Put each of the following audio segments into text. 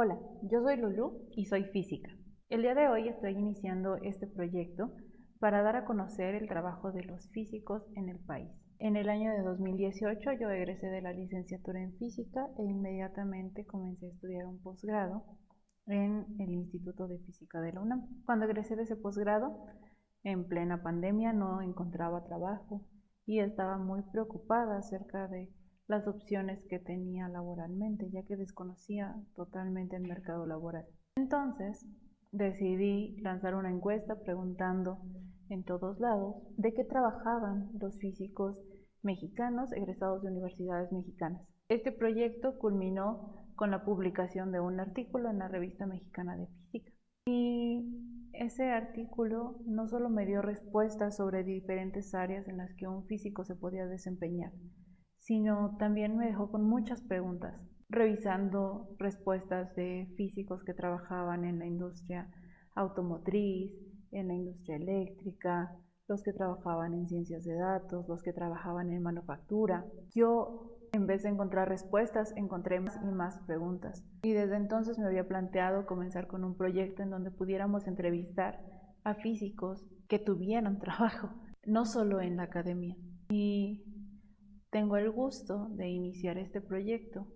Hola, yo soy Lulu y soy física. El día de hoy estoy iniciando este proyecto para dar a conocer el trabajo de los físicos en el país. En el año de 2018 yo egresé de la licenciatura en física e inmediatamente comencé a estudiar un posgrado en el Instituto de Física de la UNAM. Cuando egresé de ese posgrado, en plena pandemia no encontraba trabajo y estaba muy preocupada acerca de las opciones que tenía laboralmente, ya que desconocía totalmente el mercado laboral. Entonces, decidí lanzar una encuesta preguntando en todos lados de qué trabajaban los físicos mexicanos egresados de universidades mexicanas. Este proyecto culminó con la publicación de un artículo en la Revista Mexicana de Física. Y ese artículo no solo me dio respuestas sobre diferentes áreas en las que un físico se podía desempeñar, sino también me dejó con muchas preguntas, revisando respuestas de físicos que trabajaban en la industria automotriz, en la industria eléctrica, los que trabajaban en ciencias de datos, los que trabajaban en manufactura. Yo, en vez de encontrar respuestas, encontré más y más preguntas. Y desde entonces me había planteado comenzar con un proyecto en donde pudiéramos entrevistar a físicos que tuvieran trabajo, no solo en la academia. Y tengo el gusto de iniciar este proyecto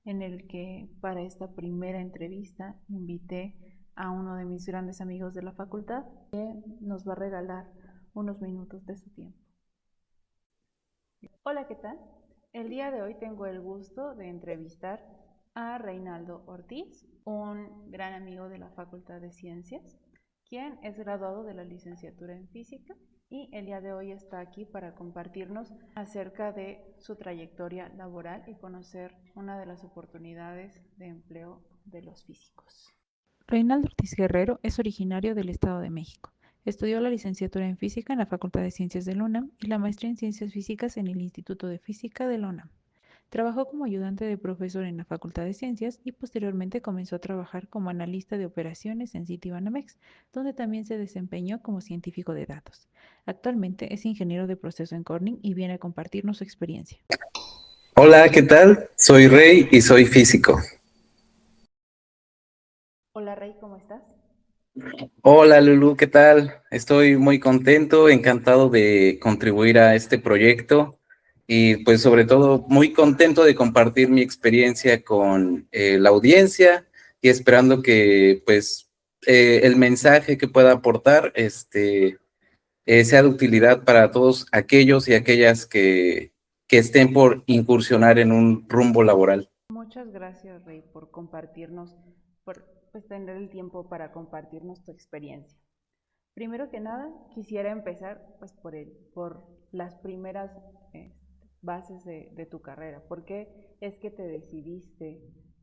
en el que para esta primera entrevista invité a uno de mis grandes amigos de la facultad que nos va a regalar unos minutos de su tiempo. Hola, ¿qué tal? El día de hoy tengo el gusto de entrevistar a Reinaldo Ortiz, un gran amigo de la Facultad de Ciencias, quien es graduado de la licenciatura en Física y el día de hoy está aquí para compartirnos acerca de su trayectoria laboral y conocer una de las oportunidades de empleo de los físicos. Reinaldo Ortiz Guerrero es originario del Estado de México. Estudió la licenciatura en Física en la Facultad de Ciencias de la UNAM y la maestría en Ciencias Físicas en el Instituto de Física de la UNAM. Trabajó como ayudante de profesor en la Facultad de Ciencias y posteriormente comenzó a trabajar como analista de operaciones en Citibanamex, donde también se desempeñó como científico de datos. Actualmente es ingeniero de proceso en Corning y viene a compartirnos su experiencia. Hola, ¿qué tal? Soy Rey y soy físico. Hola Rey, ¿cómo estás? Hola Lulu, ¿qué tal? Estoy muy contento, encantado de contribuir a este proyecto y pues sobre todo muy contento de compartir mi experiencia con la audiencia y esperando que pues el mensaje que pueda aportar sea de utilidad para todos aquellos y aquellas que estén por incursionar en un rumbo laboral. Muchas gracias Rey por compartirnos, por tener el tiempo para compartirnos tu experiencia. Primero que nada, quisiera empezar por las primeras bases de tu carrera. ¿Por qué es que te decidiste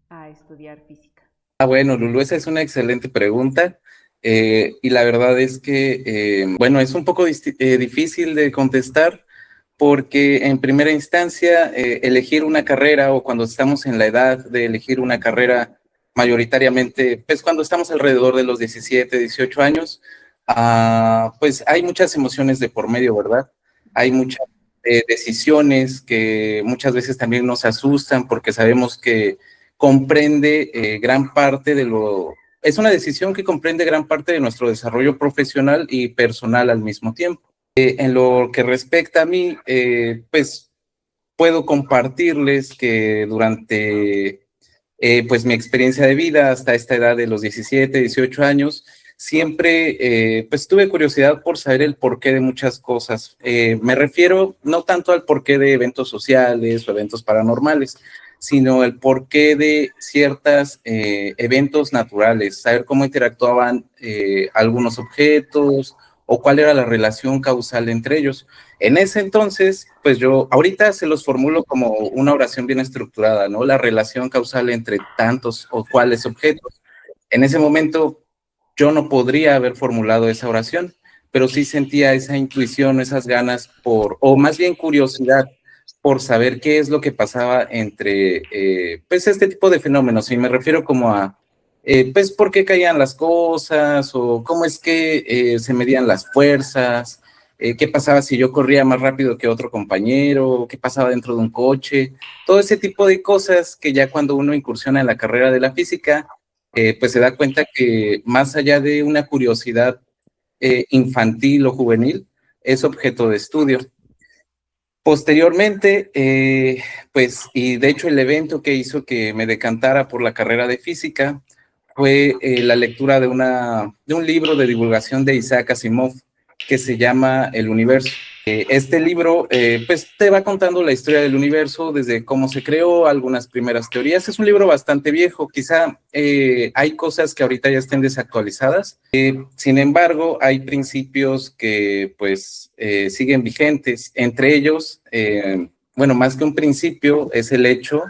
a estudiar física? Bueno, Lulu, esa es una excelente pregunta. Y la verdad es que, bueno, es un poco difícil de contestar porque en primera instancia elegir una carrera o cuando estamos en la edad de elegir una carrera mayoritariamente, pues cuando estamos alrededor de los 17, 18 años, pues hay muchas emociones de por medio, ¿verdad? Hay muchas decisiones que muchas veces también nos asustan porque sabemos que comprende gran parte de lo... Es una decisión que comprende gran parte de nuestro desarrollo profesional y personal al mismo tiempo. En lo que respecta a mí, pues puedo compartirles que durante pues mi experiencia de vida hasta esta edad de los 17, 18 años, siempre pues tuve curiosidad por saber el porqué de muchas cosas. Me refiero no tanto al porqué de eventos sociales o eventos paranormales, sino el porqué de ciertos eventos naturales, saber cómo interactuaban algunos objetos o cuál era la relación causal entre ellos. En ese entonces, pues yo ahorita se los formulo como una oración bien estructurada, ¿no? La relación causal entre tantos o cuales objetos. En ese momento yo no podría haber formulado esa oración, pero sí sentía esa intuición, esas ganas por, o más bien curiosidad por saber qué es lo que pasaba entre, pues, este tipo de fenómenos. Y me refiero como a, pues, por qué caían las cosas o cómo es que se medían las fuerzas, qué pasaba si yo corría más rápido que otro compañero, qué pasaba dentro de un coche, todo ese tipo de cosas que ya cuando uno incursiona en la carrera de la física, pues se da cuenta que más allá de una curiosidad infantil o juvenil, es objeto de estudio. Posteriormente, pues, y de hecho el evento que hizo que me decantara por la carrera de física fue la lectura de un libro de divulgación de Isaac Asimov que se llama El Universo. Este libro, pues, te va contando la historia del universo desde cómo se creó, algunas primeras teorías. Es un libro bastante viejo, quizá hay cosas que ahorita ya estén desactualizadas. Sin embargo, hay principios que, pues, siguen vigentes. Entre ellos, bueno, más que un principio, es el hecho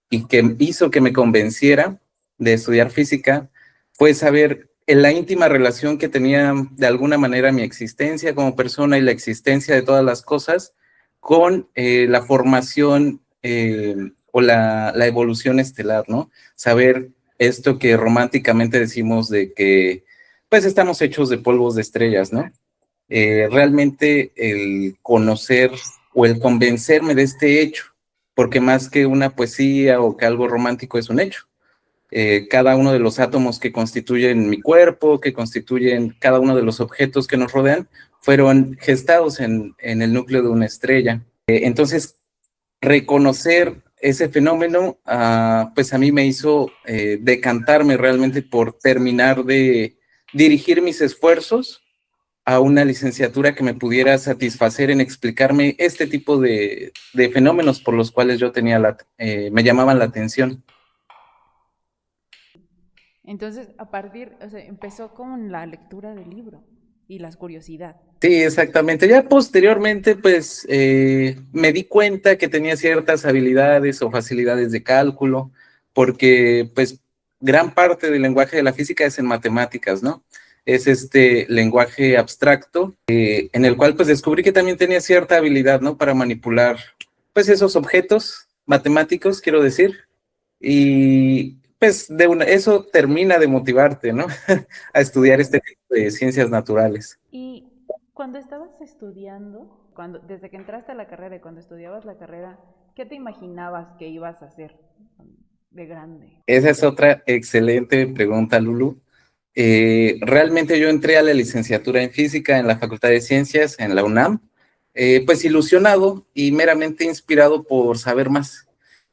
y que hizo que me convenciera de estudiar física, fue saber en la íntima relación que tenía de alguna manera mi existencia como persona y la existencia de todas las cosas con la formación o la evolución estelar, ¿no? Saber esto que románticamente decimos de que pues estamos hechos de polvos de estrellas, ¿no? Realmente el conocer o el convencerme de este hecho, porque más que una poesía o que algo romántico es un hecho. Cada uno de los átomos que constituyen mi cuerpo, que constituyen cada uno de los objetos que nos rodean, fueron gestados en el núcleo de una estrella. Entonces, reconocer ese fenómeno, pues a mí me hizo decantarme realmente por terminar de dirigir mis esfuerzos a una licenciatura que me pudiera satisfacer en explicarme este tipo de fenómenos por los cuales yo tenía me llamaban la atención. Entonces, a partir, o sea, empezó con la lectura del libro y la curiosidad. Sí, exactamente. Ya posteriormente, pues, me di cuenta que tenía ciertas habilidades o facilidades de cálculo, porque, pues, gran parte del lenguaje de la física es en matemáticas, ¿no? Es este lenguaje abstracto, en el cual, pues, descubrí que también tenía cierta habilidad, ¿no? Para manipular, pues, esos objetos matemáticos, quiero decir, y, pues, eso termina de motivarte, ¿no? A estudiar este tipo de ciencias naturales. Y cuando estabas estudiando, desde que entraste a la carrera y cuando estudiabas la carrera, ¿qué te imaginabas que ibas a hacer de grande? Esa es otra excelente pregunta, Lulu. Realmente yo entré a la licenciatura en física en la Facultad de Ciencias, en la UNAM, pues ilusionado y meramente inspirado por saber más,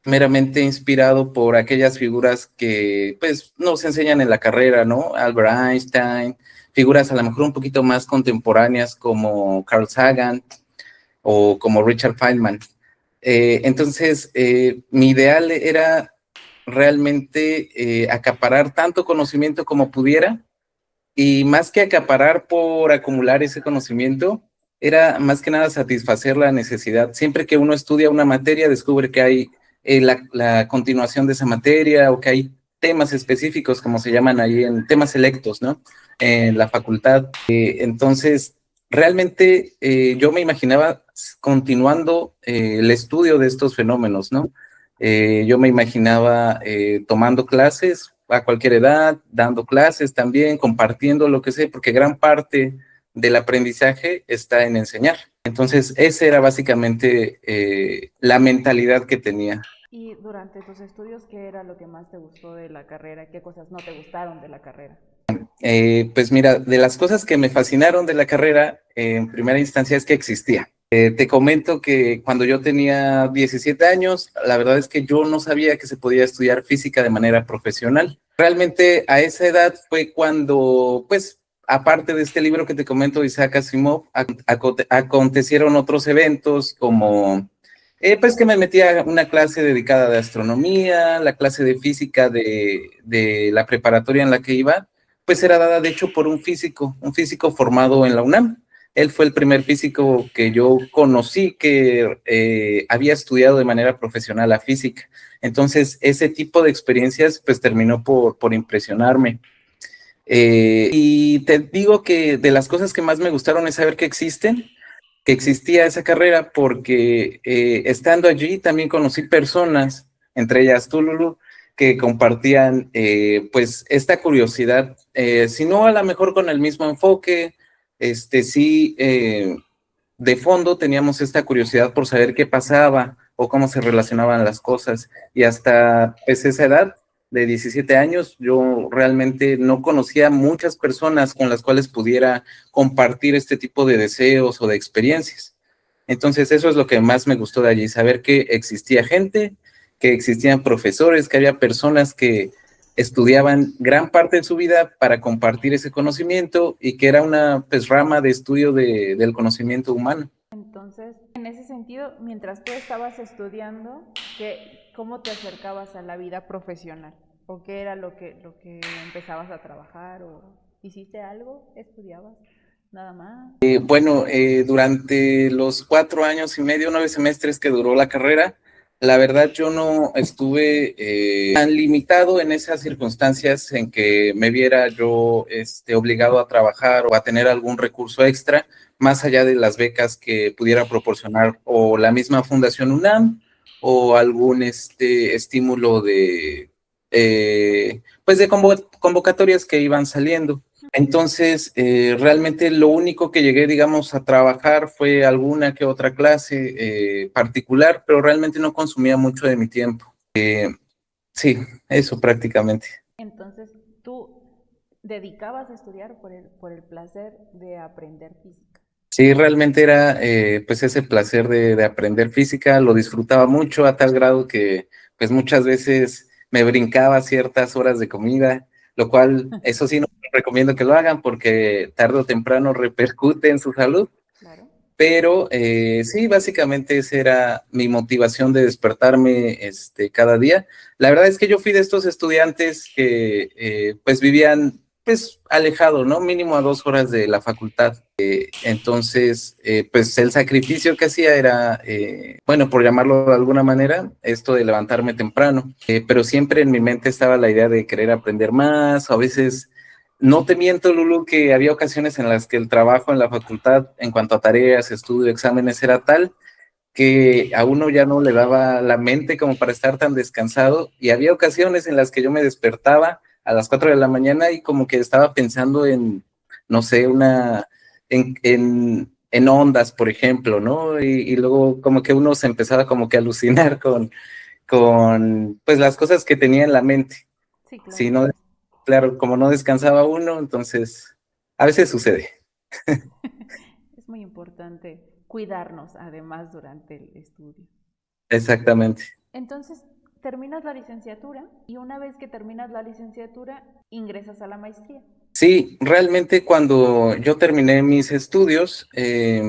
meramente inspirado por aquellas figuras que pues nos enseñan en la carrera, ¿no? Albert Einstein, figuras a lo mejor un poquito más contemporáneas como Carl Sagan o como Richard Feynman. Entonces, mi ideal era realmente acaparar tanto conocimiento como pudiera, y más que acaparar por acumular ese conocimiento, era más que nada satisfacer la necesidad. Siempre que uno estudia una materia, descubre que hay la continuación de esa materia o que hay temas específicos, como se llaman ahí, en temas selectos, ¿no? En la facultad. Entonces, realmente yo me imaginaba continuando el estudio de estos fenómenos, ¿no? Yo me imaginaba tomando clases a cualquier edad, dando clases también, compartiendo lo que sé, porque gran parte del aprendizaje está en enseñar. Entonces, esa era básicamente la mentalidad que tenía. Y durante tus estudios, ¿qué era lo que más te gustó de la carrera? ¿Qué cosas no te gustaron de la carrera? Pues mira, de las cosas que me fascinaron de la carrera, en primera instancia es que existía. Te comento que cuando yo tenía 17 años, la verdad es que yo no sabía que se podía estudiar física de manera profesional. Realmente a esa edad fue cuando, pues, aparte de este libro que te comento de Isaac Asimov, acontecieron otros eventos como, pues que me metí a una clase dedicada de astronomía, la clase de física de la preparatoria en la que iba, pues era dada de hecho por un físico formado en la UNAM. Él fue el primer físico que yo conocí que había estudiado de manera profesional la física. Entonces, ese tipo de experiencias pues terminó por impresionarme. Y te digo que de las cosas que más me gustaron es saber que existía esa carrera, porque estando allí también conocí personas, entre ellas tú, Lulu, que compartían pues esta curiosidad, si no a lo mejor con el mismo enfoque, sí, de fondo teníamos esta curiosidad por saber qué pasaba o cómo se relacionaban las cosas, y hasta pues esa edad de 17 años, yo realmente no conocía muchas personas con las cuales pudiera compartir este tipo de deseos o de experiencias. Entonces, eso es lo que más me gustó de allí, saber que existía gente, que existían profesores, que había personas que estudiaban gran parte de su vida para compartir ese conocimiento y que era una pues, rama de estudio del conocimiento humano. Entonces, en ese sentido, mientras tú estabas estudiando, ¿cómo te acercabas a la vida profesional? ¿O qué era lo que empezabas a trabajar? ¿O hiciste algo? ¿Estudiabas? ¿Nada más? Bueno, durante los 4 años y medio, 9 semestres que duró la carrera, la verdad yo no estuve tan limitado en esas circunstancias en que me viera yo obligado a trabajar o a tener algún recurso extra, más allá de las becas que pudiera proporcionar o la misma Fundación UNAM o algún estímulo pues de convocatorias que iban saliendo. Entonces, realmente lo único que llegué, digamos, a trabajar fue alguna que otra clase particular, pero realmente no consumía mucho de mi tiempo. Sí, eso prácticamente. Entonces, tú dedicabas a estudiar por el placer de aprender física. Sí, realmente era pues ese placer de aprender física, lo disfrutaba mucho a tal grado que pues muchas veces me brincaba ciertas horas de comida, lo cual eso sí no recomiendo que lo hagan porque tarde o temprano repercute en su salud. Claro. Pero sí, básicamente esa era mi motivación de despertarme cada día. La verdad es que yo fui de estos estudiantes que pues vivían pues alejado, ¿no? Mínimo a 2 horas de la facultad. Entonces, pues el sacrificio que hacía era, bueno, por llamarlo de alguna manera, esto de levantarme temprano. Pero siempre en mi mente estaba la idea de querer aprender más, o a veces no te miento, Lulu, que había ocasiones en las que el trabajo en la facultad, en cuanto a tareas, estudio, exámenes, era tal que a uno ya no le daba la mente como para estar tan descansado. Y había ocasiones en las que yo me despertaba a las 4 de la mañana y como que estaba pensando en, no sé, en ondas, por ejemplo, ¿no? Y luego como que uno se empezaba como que a alucinar con pues las cosas que tenía en la mente. Sí, claro. Si no, claro, como no descansaba uno, entonces a veces sucede. Es muy importante cuidarnos además durante el estudio. Exactamente. Entonces, terminas la licenciatura y una vez que terminas la licenciatura, ingresas a la maestría. Sí, realmente cuando yo terminé mis estudios,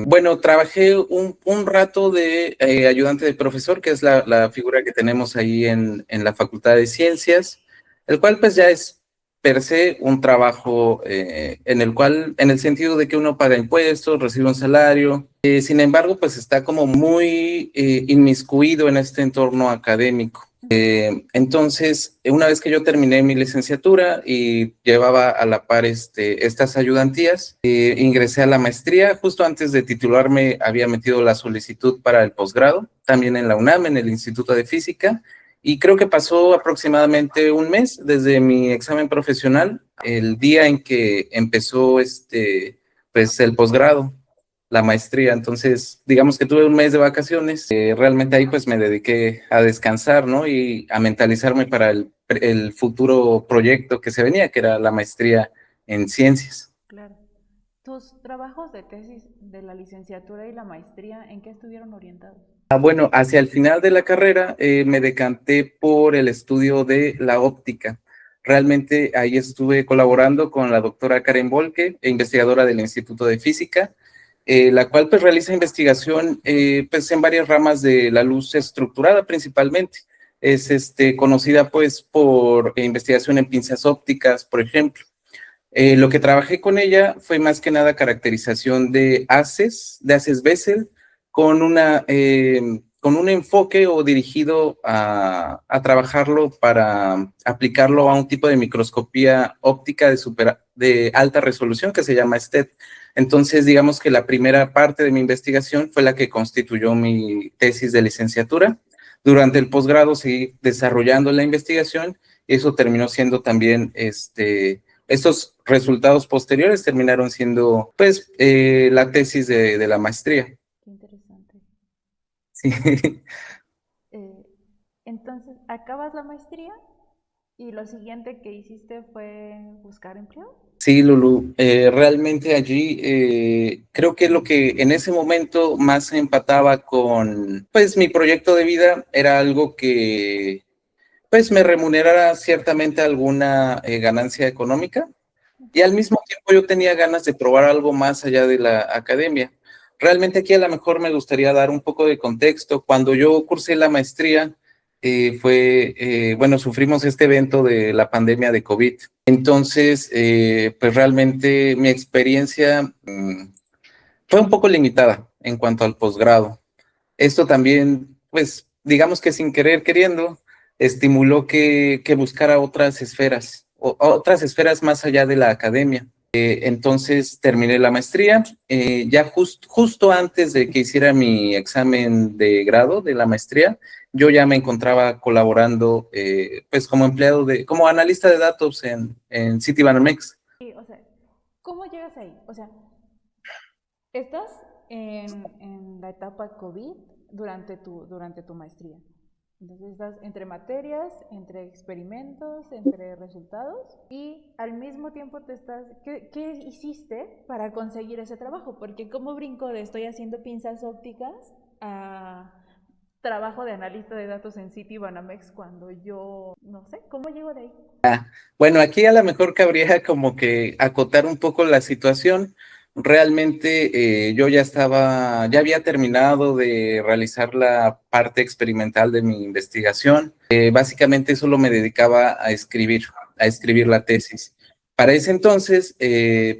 bueno, trabajé un rato de ayudante de profesor, que es la figura que tenemos ahí en la Facultad de Ciencias, el cual pues ya es per se un trabajo en el cual, en el sentido de que uno paga impuestos, recibe un salario, sin embargo, pues está como muy inmiscuido en este entorno académico. Entonces, una vez que yo terminé mi licenciatura y llevaba a la par estas ayudantías, ingresé a la maestría. Justo antes de titularme había metido la solicitud para el posgrado, también en la UNAM, en el Instituto de Física, y creo que pasó aproximadamente un mes desde mi examen profesional, el día en que empezó pues el posgrado, la maestría. Entonces, digamos que tuve un mes de vacaciones. Realmente ahí pues me dediqué a descansar, ¿no? Y a mentalizarme para el futuro proyecto que se venía, que era la maestría en ciencias. Claro. ¿Tus trabajos de tesis de la licenciatura y la maestría en qué estuvieron orientados? Bueno, hacia el final de la carrera me decanté por el estudio de la óptica. Realmente ahí estuve colaborando con la doctora Karen Volke, investigadora del Instituto de Física, la cual pues realiza investigación pues en varias ramas de la luz estructurada principalmente. Es conocida pues por investigación en pinzas ópticas, por ejemplo. Lo que trabajé con ella fue más que nada caracterización de haces Bessel, con un enfoque o dirigido a trabajarlo para aplicarlo a un tipo de microscopía óptica de alta resolución que se llama STED. Entonces, digamos que la primera parte de mi investigación fue la que constituyó mi tesis de licenciatura. Durante el posgrado seguí desarrollando la investigación y eso terminó siendo también estos resultados posteriores terminaron siendo, pues, la tesis de la maestría. Qué interesante. Sí. Eh, entonces, acabas la maestría ¿Y lo siguiente que hiciste fue buscar empleo? Sí, Lulu, realmente allí creo que lo que en ese momento más empataba con, pues, mi proyecto de vida era algo que, pues, me remunerara ciertamente alguna ganancia económica y al mismo tiempo yo tenía ganas de probar algo más allá de la academia. Realmente aquí a lo mejor me gustaría dar un poco de contexto. Cuando yo cursé la maestría, bueno, sufrimos este evento de la pandemia de COVID. Entonces, pues realmente mi experiencia fue un poco limitada en cuanto al posgrado. Esto también, pues, digamos que sin querer queriendo, estimuló que buscara otras esferas, otras esferas más allá de la academia. Entonces terminé la maestría, ya justo antes de que hiciera mi examen de grado de la maestría, yo ya me encontraba colaborando, pues, como empleado como analista de datos en Citibanamex. Sí, o sea, ¿cómo llegas ahí? O sea, estás en la etapa COVID durante tu maestría. Entonces estás entre materias, entre experimentos, entre resultados y al mismo tiempo ¿qué hiciste para conseguir ese trabajo? Porque ¿cómo brinco de estoy haciendo pinzas ópticas a trabajo de analista de datos en Citibanamex cuando yo, no sé, ¿cómo llego de ahí? Bueno, aquí a lo mejor cabría como que acotar un poco la situación. Realmente yo ya había terminado de realizar la parte experimental de mi investigación. Básicamente solo me dedicaba a escribir la tesis. Para ese entonces,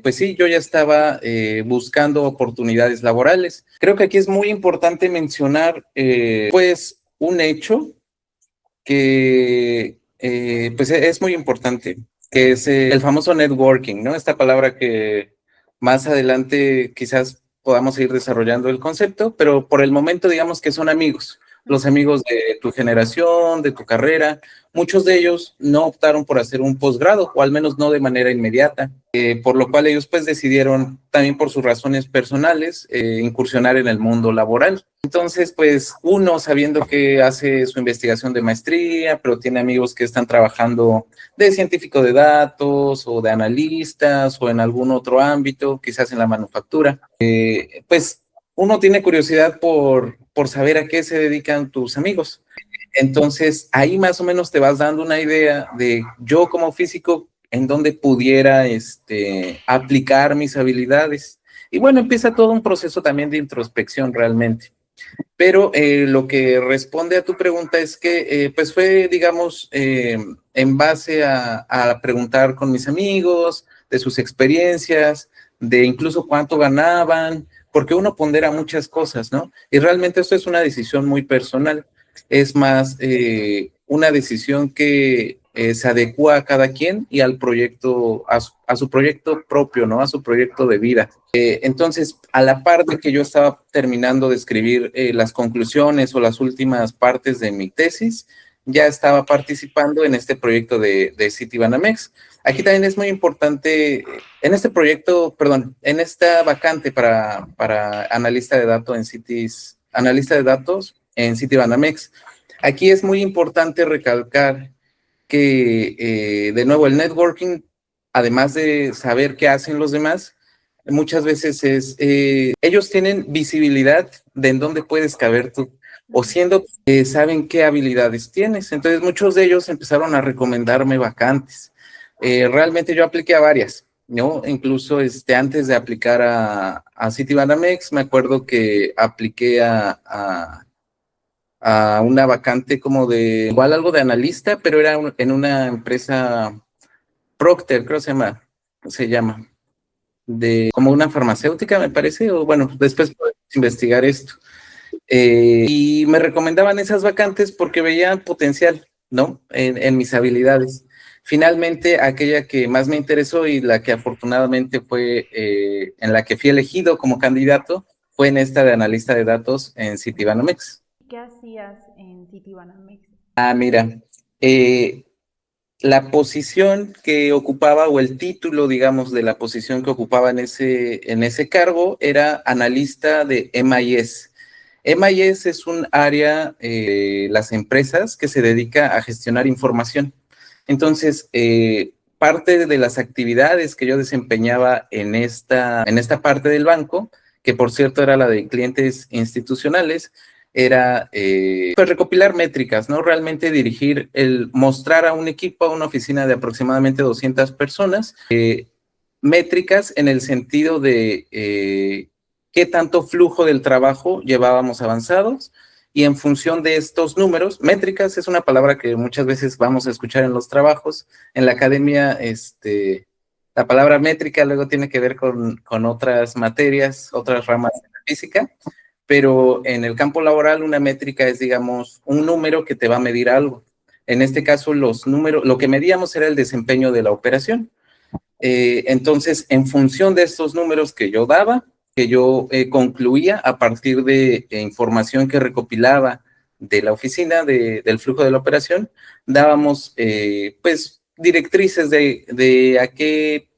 pues sí, yo ya estaba buscando oportunidades laborales. Creo que aquí es muy importante mencionar, pues, un hecho que pues es muy importante, que es el famoso networking, ¿no? Esta palabra que más adelante quizás podamos ir desarrollando el concepto, pero por el momento digamos que son amigos, los amigos de tu generación, de tu carrera. Muchos de ellos no optaron por hacer un posgrado, o al menos no de manera inmediata, por lo cual ellos pues decidieron también por sus razones personales incursionar en el mundo laboral. Entonces, pues uno sabiendo que hace su investigación de maestría, pero tiene amigos que están trabajando de científico de datos o de analistas o en algún otro ámbito, quizás en la manufactura, pues uno tiene curiosidad por saber a qué se dedican tus amigos. Entonces, ahí más o menos te vas dando una idea de yo como físico en dónde pudiera aplicar mis habilidades. Y bueno, empieza todo un proceso también de introspección realmente. Pero lo que responde a tu pregunta es que pues fue, digamos, en base a preguntar con mis amigos de sus experiencias, de incluso cuánto ganaban, porque uno pondera muchas cosas, ¿no? Y realmente esto es una decisión muy personal, es más una decisión que se adecua a cada quien y al proyecto, a su proyecto propio, ¿no? A su proyecto de vida. Entonces, a la par de que yo estaba terminando de escribir las conclusiones o las últimas partes de mi tesis, ya estaba participando en este proyecto de Citibanamex. Aquí también es muy importante, en este proyecto, perdón, en esta vacante para analista de datos en Citibanamex. Aquí es muy importante recalcar que, de nuevo, el networking, además de saber qué hacen los demás, muchas veces ellos tienen visibilidad de en dónde puedes caber tú, o siendo que saben qué habilidades tienes. Entonces muchos de ellos empezaron a recomendarme vacantes. Realmente yo apliqué a varias, ¿no? Incluso antes de aplicar a Citibanamex, me acuerdo que apliqué a una vacante como de, igual algo de analista, pero era en una empresa Procter, creo se llama, de como una farmacéutica, me parece, o bueno, después podemos investigar esto. Y me recomendaban esas vacantes porque veían potencial, ¿no? En mis habilidades. Finalmente, aquella que más me interesó y la que afortunadamente fue en la que fui elegido como candidato fue en esta de analista de datos en Citibanamex. ¿Qué hacías en Citibanamex? Ah, mira, eh, la posición que ocupaba o el título, digamos, de la posición que ocupaba en ese cargo era analista de MIS. MIS es un área, las empresas que se dedica a gestionar información. Entonces, parte de las actividades que yo desempeñaba en esta parte del banco, que por cierto era la de clientes institucionales, era pues recopilar métricas, ¿no? Realmente dirigir, mostrar a un equipo, a una oficina de aproximadamente 200 personas, métricas en el sentido de qué tanto flujo del trabajo llevábamos avanzados, y en función de estos números, métricas es una palabra que muchas veces vamos a escuchar en los trabajos, en la academia, la palabra métrica luego tiene que ver con otras materias, otras ramas de la física, pero en el campo laboral una métrica es, digamos, un número que te va a medir algo. En este caso, los números, lo que medíamos era el desempeño de la operación. Entonces, en función de estos números que yo daba, que yo concluía a partir de información que recopilaba de la oficina, del flujo de la operación, dábamos pues directrices de a qué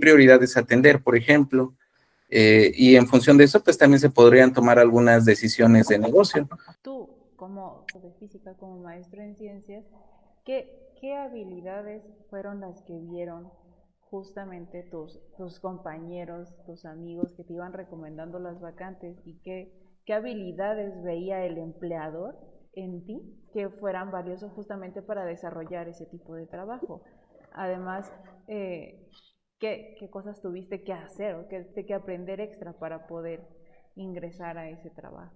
prioridades atender, por ejemplo, y en función de eso, pues también se podrían tomar algunas decisiones de negocio. Tú, como de física, como maestro en ciencias, ¿qué habilidades fueron las que vieron justamente tus compañeros, tus amigos que te iban recomendando las vacantes, y qué habilidades veía el empleador en ti que fueran valiosas justamente para desarrollar ese tipo de trabajo? Además, ¿qué cosas tuviste que hacer o que aprender extra para poder ingresar a ese trabajo?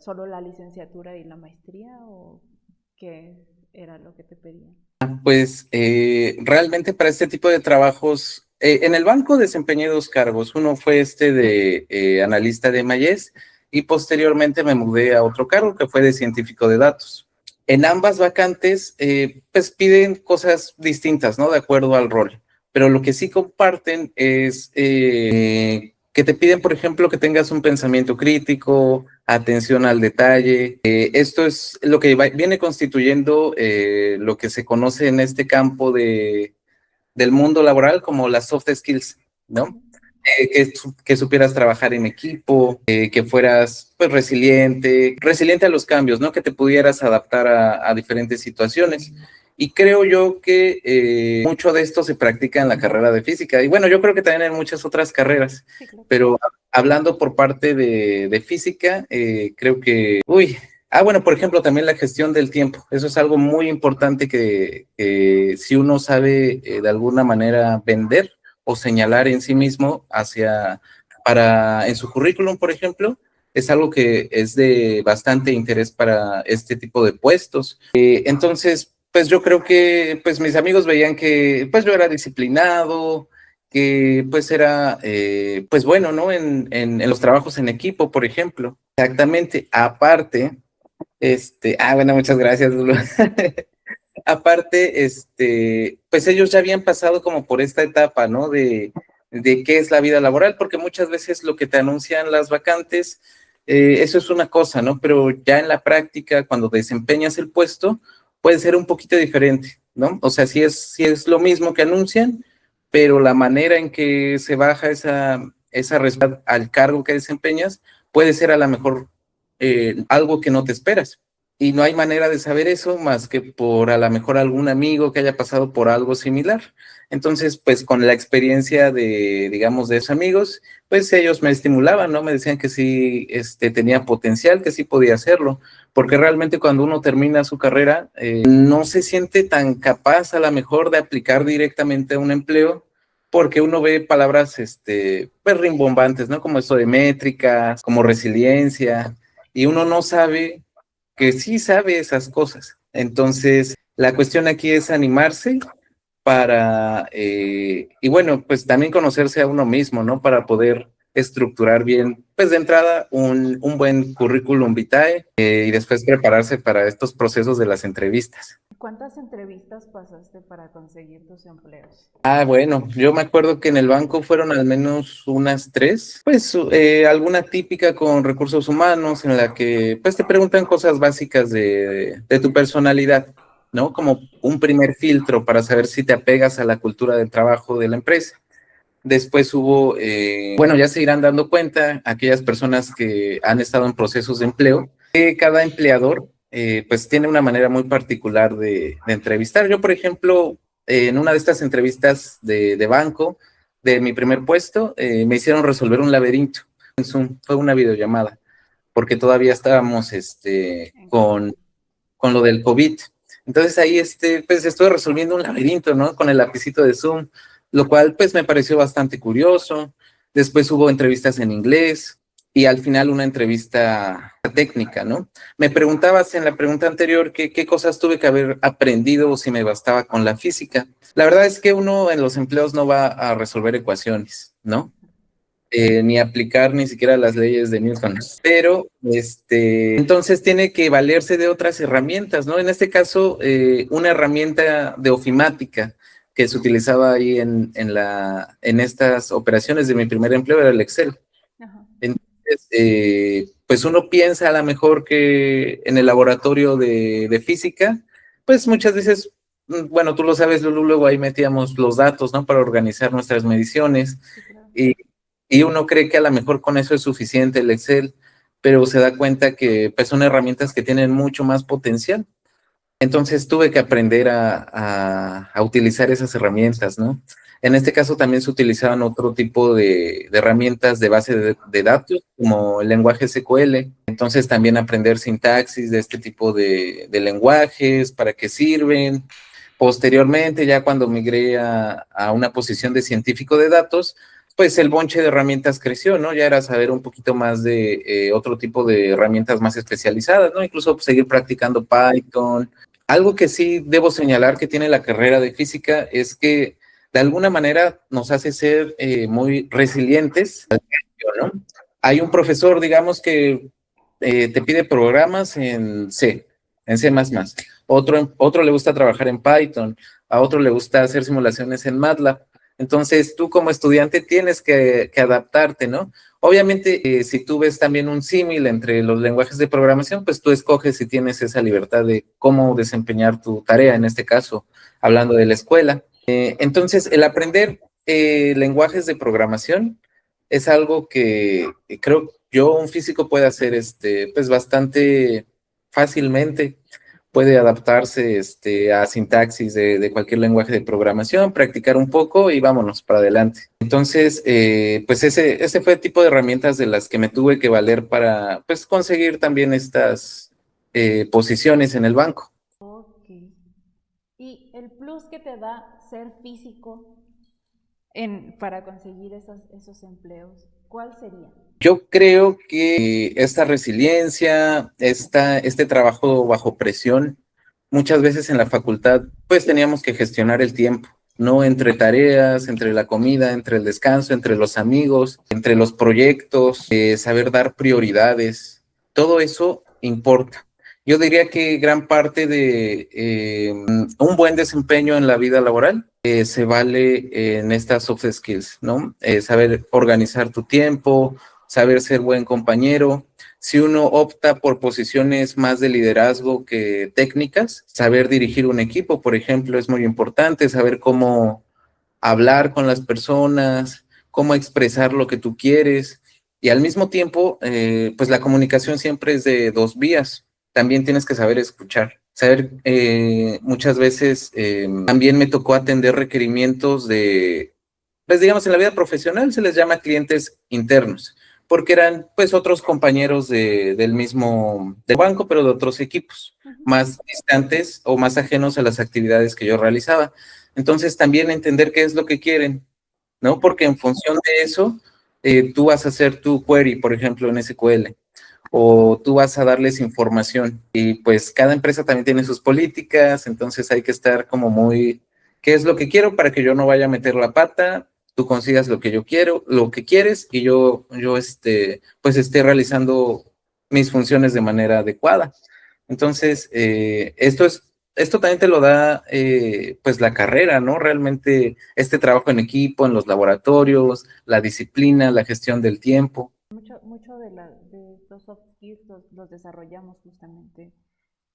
¿Solo la licenciatura y la maestría, o qué era lo que te pedían? Pues realmente para este tipo de trabajos, en el banco desempeñé 2 cargos. Uno fue de analista de Mayes, y posteriormente me mudé a otro cargo que fue de científico de datos. En ambas vacantes, pues piden cosas distintas, ¿no? De acuerdo al rol. Pero lo que sí comparten es que te piden, por ejemplo, que tengas un pensamiento crítico, atención al detalle. Esto es lo que viene constituyendo lo que se conoce en este campo del mundo laboral como las soft skills, ¿no? Que supieras trabajar en equipo, que fueras pues resiliente a los cambios, ¿no? Que te pudieras adaptar a diferentes situaciones. Y creo yo que mucho de esto se practica en la carrera de física. Y bueno, yo creo que también en muchas otras carreras. Sí, claro. Pero hablando por parte de física, creo que, bueno, por ejemplo, también la gestión del tiempo. Eso es algo muy importante que si uno sabe de alguna manera vender o señalar en sí mismo en su currículum, por ejemplo, es algo que es de bastante interés para este tipo de puestos. Entonces, pues yo creo que pues mis amigos veían que pues yo era disciplinado, que pues era pues bueno, ¿no? En los trabajos en equipo, por ejemplo. Exactamente. Aparte, bueno, muchas gracias, Lulu. Aparte, pues ellos ya habían pasado como por esta etapa, ¿no? De qué es la vida laboral, porque muchas veces lo que te anuncian las vacantes, eso es una cosa, ¿no? Pero ya en la práctica, cuando desempeñas el puesto, puede ser un poquito diferente, ¿no? O sea, sí es lo mismo que anuncian, pero la manera en que se baja esa respuesta al cargo que desempeñas puede ser a lo mejor algo que no te esperas. Y no hay manera de saber eso más que por a lo mejor algún amigo que haya pasado por algo similar. Entonces, pues con la experiencia digamos, de esos amigos, pues ellos me estimulaban, ¿no? Me decían que sí tenía potencial, que sí podía hacerlo, porque realmente cuando uno termina su carrera, no se siente tan capaz a lo mejor de aplicar directamente a un empleo, porque uno ve palabras, pues rimbombantes, ¿no? Como esto de métricas, como resiliencia, y uno no sabe que sí sabe esas cosas. Entonces, la cuestión aquí es animarse y bueno, pues también conocerse a uno mismo, ¿no? Para poder estructurar bien, pues de entrada, un buen currículum vitae y después prepararse para estos procesos de las entrevistas. ¿Cuántas entrevistas pasaste para conseguir tus empleos? Bueno, yo me acuerdo que en el banco fueron al menos unas 3, pues alguna típica con recursos humanos en la que pues te preguntan cosas básicas de tu personalidad, ¿no? Como un primer filtro para saber si te apegas a la cultura del trabajo de la empresa. Después hubo, bueno, ya se irán dando cuenta aquellas personas que han estado en procesos de empleo, que cada empleador pues tiene una manera muy particular de entrevistar. Yo, por ejemplo, en una de estas entrevistas de banco, de mi primer puesto, me hicieron resolver un laberinto en Zoom, fue una videollamada, porque todavía estábamos con lo del COVID. Entonces ahí pues estuve resolviendo un laberinto, ¿no? Con el lapicito de Zoom, lo cual pues me pareció bastante curioso. Después hubo entrevistas en inglés y al final una entrevista técnica, ¿no? Me preguntabas en la pregunta anterior qué cosas tuve que haber aprendido o si me bastaba con la física. La verdad es que uno en los empleos no va a resolver ecuaciones, ¿no? Ni aplicar ni siquiera las leyes de Newton, pero entonces tiene que valerse de otras herramientas, ¿no? En este caso, una herramienta de ofimática que se utilizaba ahí en estas operaciones de mi primer empleo era el Excel. Ajá. Entonces, pues uno piensa a lo mejor que en el laboratorio de física, pues muchas veces, bueno, tú lo sabes, Lulu, luego ahí metíamos los datos, ¿no? Para organizar nuestras mediciones. Sí, claro. Y uno cree que a lo mejor con eso es suficiente el Excel, pero se da cuenta que pues, son herramientas que tienen mucho más potencial. Entonces tuve que aprender a utilizar esas herramientas, ¿no? En este caso también se utilizaban otro tipo de herramientas de base de datos, como el lenguaje SQL. Entonces también aprender sintaxis de este tipo de lenguajes, para qué sirven. Posteriormente, ya cuando migré a una posición de científico de datos, pues el bonche de herramientas creció, ¿no? Ya era saber un poquito más de otro tipo de herramientas más especializadas, ¿no? Incluso pues, seguir practicando Python. Algo que sí debo señalar que tiene la carrera de física es que de alguna manera nos hace ser muy resilientes, ¿no? Hay un profesor, digamos, que te pide programas en C++. Otro le gusta trabajar en Python, a otro le gusta hacer simulaciones en MATLAB. Entonces, tú como estudiante tienes que adaptarte, ¿no? Obviamente, si tú ves también un símil entre los lenguajes de programación, pues tú escoges si tienes esa libertad de cómo desempeñar tu tarea, en este caso, hablando de la escuela. Entonces, el aprender lenguajes de programación es algo que creo yo un físico puede hacer pues bastante fácilmente. Puede adaptarse a sintaxis de cualquier lenguaje de programación, practicar un poco y vámonos para adelante. Entonces, pues ese fue el tipo de herramientas de las que me tuve que valer para pues, conseguir también estas posiciones en el banco. Ok. ¿Y el plus que te da ser físico para conseguir esos empleos, cuál sería? Yo creo que esta resiliencia, este trabajo bajo presión, muchas veces en la facultad, pues teníamos que gestionar el tiempo, ¿no? Entre tareas, entre la comida, entre el descanso, entre los amigos, entre los proyectos, saber dar prioridades, todo eso importa. Yo diría que gran parte de un buen desempeño en la vida laboral se vale en estas soft skills, ¿no? Saber organizar tu tiempo, saber ser buen compañero. Si uno opta por posiciones más de liderazgo que técnicas, saber dirigir un equipo, por ejemplo, es muy importante, saber cómo hablar con las personas, cómo expresar lo que tú quieres. Y al mismo tiempo, pues la comunicación siempre es de dos vías. También tienes que saber escuchar. Saber, muchas veces también me tocó atender requerimientos pues digamos, en la vida profesional se les llama clientes internos, porque eran pues otros compañeros del mismo del banco, pero de otros equipos, más distantes o más ajenos a las actividades que yo realizaba. Entonces también entender qué es lo que quieren, ¿no? Porque en función de eso, tú vas a hacer tu query, por ejemplo, en SQL, o tú vas a darles información. Y pues cada empresa también tiene sus políticas, entonces hay que estar como muy, ¿qué es lo que quiero para que yo no vaya a meter la pata? Tú consigas lo que yo quiero, lo que quieres, y yo pues esté realizando mis funciones de manera adecuada. Entonces, esto también te lo da, pues, la carrera, ¿no? Realmente este trabajo en equipo, en los laboratorios, la disciplina, la gestión del tiempo. Mucho de los soft skills los desarrollamos justamente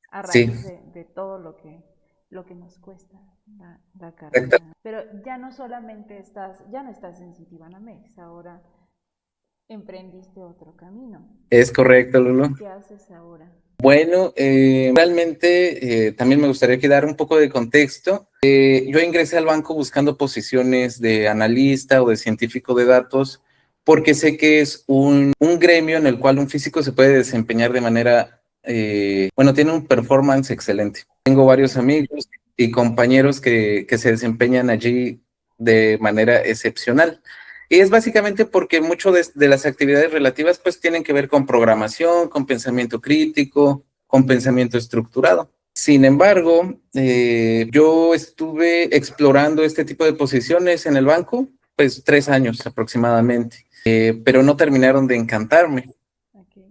a Sí, raíz de todo lo que nos cuesta la exacto. carrera. Pero ya no solamente ya no estás en Citibanamex, ahora emprendiste otro camino. Es correcto, Lulu. ¿Qué haces ahora? Bueno, realmente también me gustaría que dar un poco de contexto. Yo ingresé al banco buscando posiciones de analista o de científico de datos porque sé que es un gremio en el cual un físico se puede desempeñar de manera, bueno, tiene un performance excelente. Tengo varios amigos y compañeros que se desempeñan allí de manera excepcional. Y es básicamente porque mucho de las actividades relativas pues tienen que ver con programación, con pensamiento crítico, con pensamiento estructurado. Sin embargo, yo estuve explorando este tipo de posiciones en el banco, pues 3 años aproximadamente, pero no terminaron de encantarme.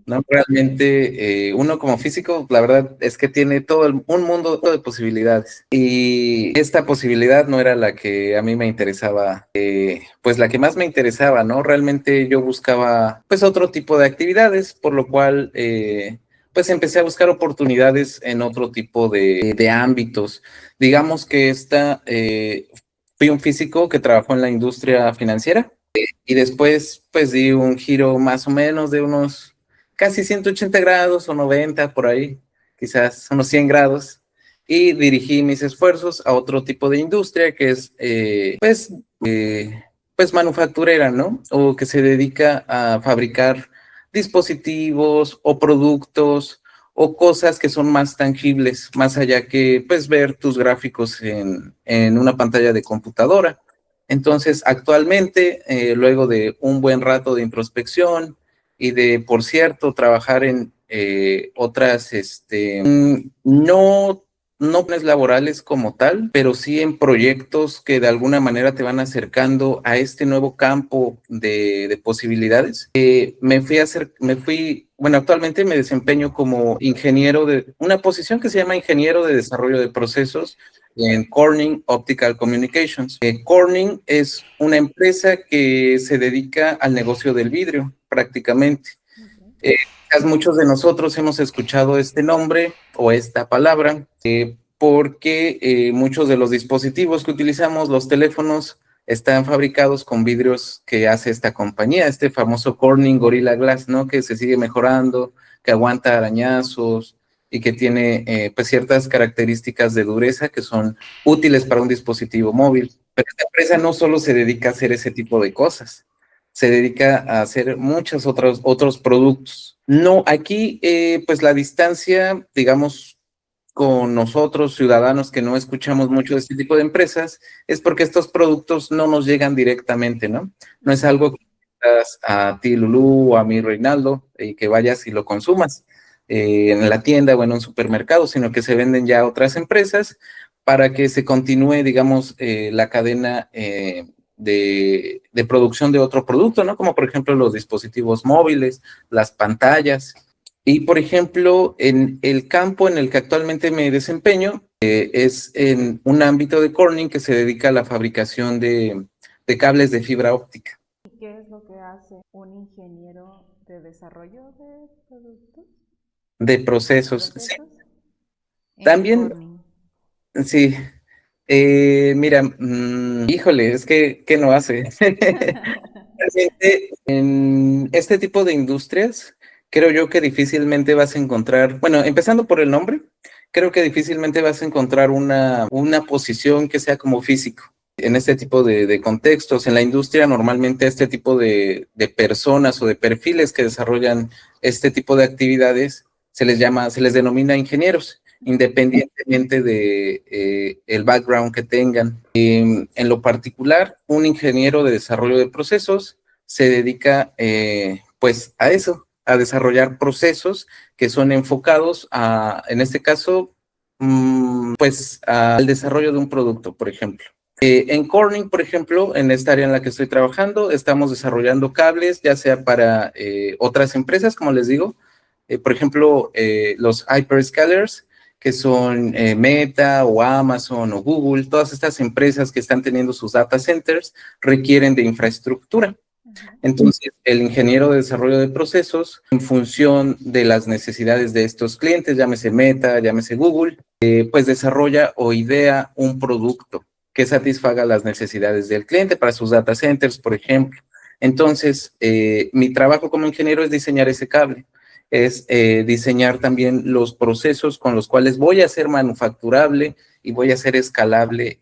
No, realmente uno como físico, la verdad es que tiene un mundo de posibilidades. Y esta posibilidad no era la que a mí me interesaba, pues la que más me interesaba, ¿no? Realmente yo buscaba pues otro tipo de actividades, por lo cual pues empecé a buscar oportunidades en otro tipo de ámbitos. Digamos que fui un físico que trabajó en la industria financiera y después pues di un giro más o menos de unos casi 180 grados o 90 por ahí, quizás unos 100 grados, y dirigí mis esfuerzos a otro tipo de industria que es, pues manufacturera, ¿no? O que se dedica a fabricar dispositivos o productos o cosas que son más tangibles, más allá que, pues, ver tus gráficos en una pantalla de computadora. Entonces, actualmente, luego de un buen rato de introspección, y de, por cierto, trabajar en otras, no planes laborales como tal, pero sí en proyectos que de alguna manera te van acercando a este nuevo campo de posibilidades. Bueno, actualmente me desempeño como ingeniero de una posición que se llama ingeniero de desarrollo de procesos en Corning Optical Communications. Corning es una empresa que se dedica al negocio del vidrio, prácticamente. Muchos de nosotros hemos escuchado este nombre o esta palabra porque muchos de los dispositivos que utilizamos, los teléfonos, están fabricados con vidrios que hace esta compañía, este famoso Corning Gorilla Glass, ¿no? Que se sigue mejorando, que aguanta arañazos y que tiene pues ciertas características de dureza que son útiles para un dispositivo móvil. Pero esta empresa no solo se dedica a hacer ese tipo de cosas, se dedica a hacer muchos otros productos. No, aquí pues la distancia, digamos, con nosotros, ciudadanos que no escuchamos mucho de este tipo de empresas, es porque estos productos no nos llegan directamente, ¿no? No es algo que das a ti, Lulú, o a mí, Reinaldo, y que vayas y lo consumas en la tienda o en un supermercado, sino que se venden ya a otras empresas para que se continúe, digamos, la cadena de producción de otro producto, ¿no? Como por ejemplo los dispositivos móviles, las pantallas. Y, por ejemplo, en el campo en el que actualmente me desempeño, es en un ámbito de Corning que se dedica a la fabricación de cables de fibra óptica. ¿Y qué es lo que hace un ingeniero de desarrollo de productos? De procesos. Sí. También. También, sí. Mira, híjole, es que, ¿qué no hace? Realmente, en este tipo de industrias, creo yo que difícilmente vas a encontrar, bueno, empezando por el nombre, creo que difícilmente vas a encontrar una posición que sea como físico. En este tipo de contextos, en la industria, normalmente este tipo de personas o de perfiles que desarrollan este tipo de actividades se les denomina ingenieros, independientemente de el background que tengan. En lo particular, un ingeniero de desarrollo de procesos se dedica pues a eso, a desarrollar procesos que son enfocados en este caso, pues al desarrollo de un producto, por ejemplo. En Corning, por ejemplo, en esta área en la que estoy trabajando, estamos desarrollando cables, ya sea para otras empresas, como les digo, por ejemplo, los hyperscalers, que son Meta o Amazon o Google, todas estas empresas que están teniendo sus data centers requieren de infraestructura. Entonces, el ingeniero de desarrollo de procesos, en función de las necesidades de estos clientes, llámese Meta, llámese Google, pues desarrolla o idea un producto que satisfaga las necesidades del cliente para sus data centers, por ejemplo. Entonces, mi trabajo como ingeniero es diseñar ese cable es diseñar también los procesos con los cuales voy a hacer manufacturable y voy a hacer escalable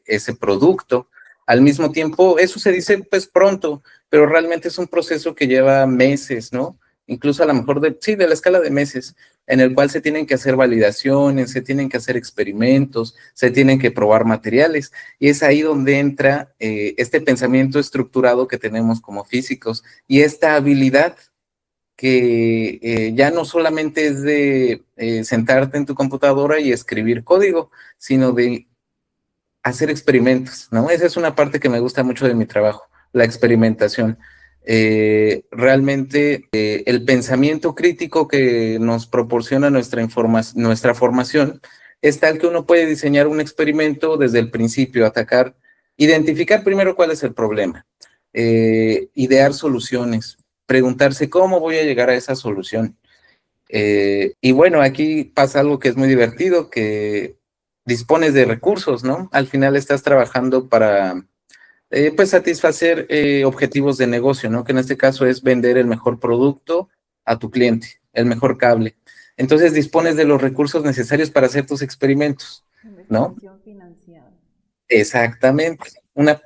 ese producto. Al mismo tiempo, eso se dice pues pronto, pero realmente es un proceso que lleva meses, ¿no? Incluso a lo mejor sí, de la escala de meses, en el cual se tienen que hacer validaciones, se tienen que hacer experimentos, se tienen que probar materiales, y es ahí donde entra este pensamiento estructurado que tenemos como físicos y esta habilidad que ya no solamente es de sentarte en tu computadora y escribir código, sino de hacer experimentos, ¿no? Esa es una parte que me gusta mucho de mi trabajo, la experimentación. Realmente el pensamiento crítico que nos proporciona nuestra formación es tal que uno puede diseñar un experimento desde el principio, identificar primero cuál es el problema, idear soluciones, preguntarse cómo voy a llegar a esa solución. Y bueno, aquí pasa algo que es muy divertido, que dispones de recursos, ¿no? Al final estás trabajando para, pues, satisfacer objetivos de negocio, ¿no? Que en este caso es vender el mejor producto a tu cliente, el mejor cable. Entonces dispones de los recursos necesarios para hacer tus experimentos, ¿no? Investigación financiada. Exactamente, una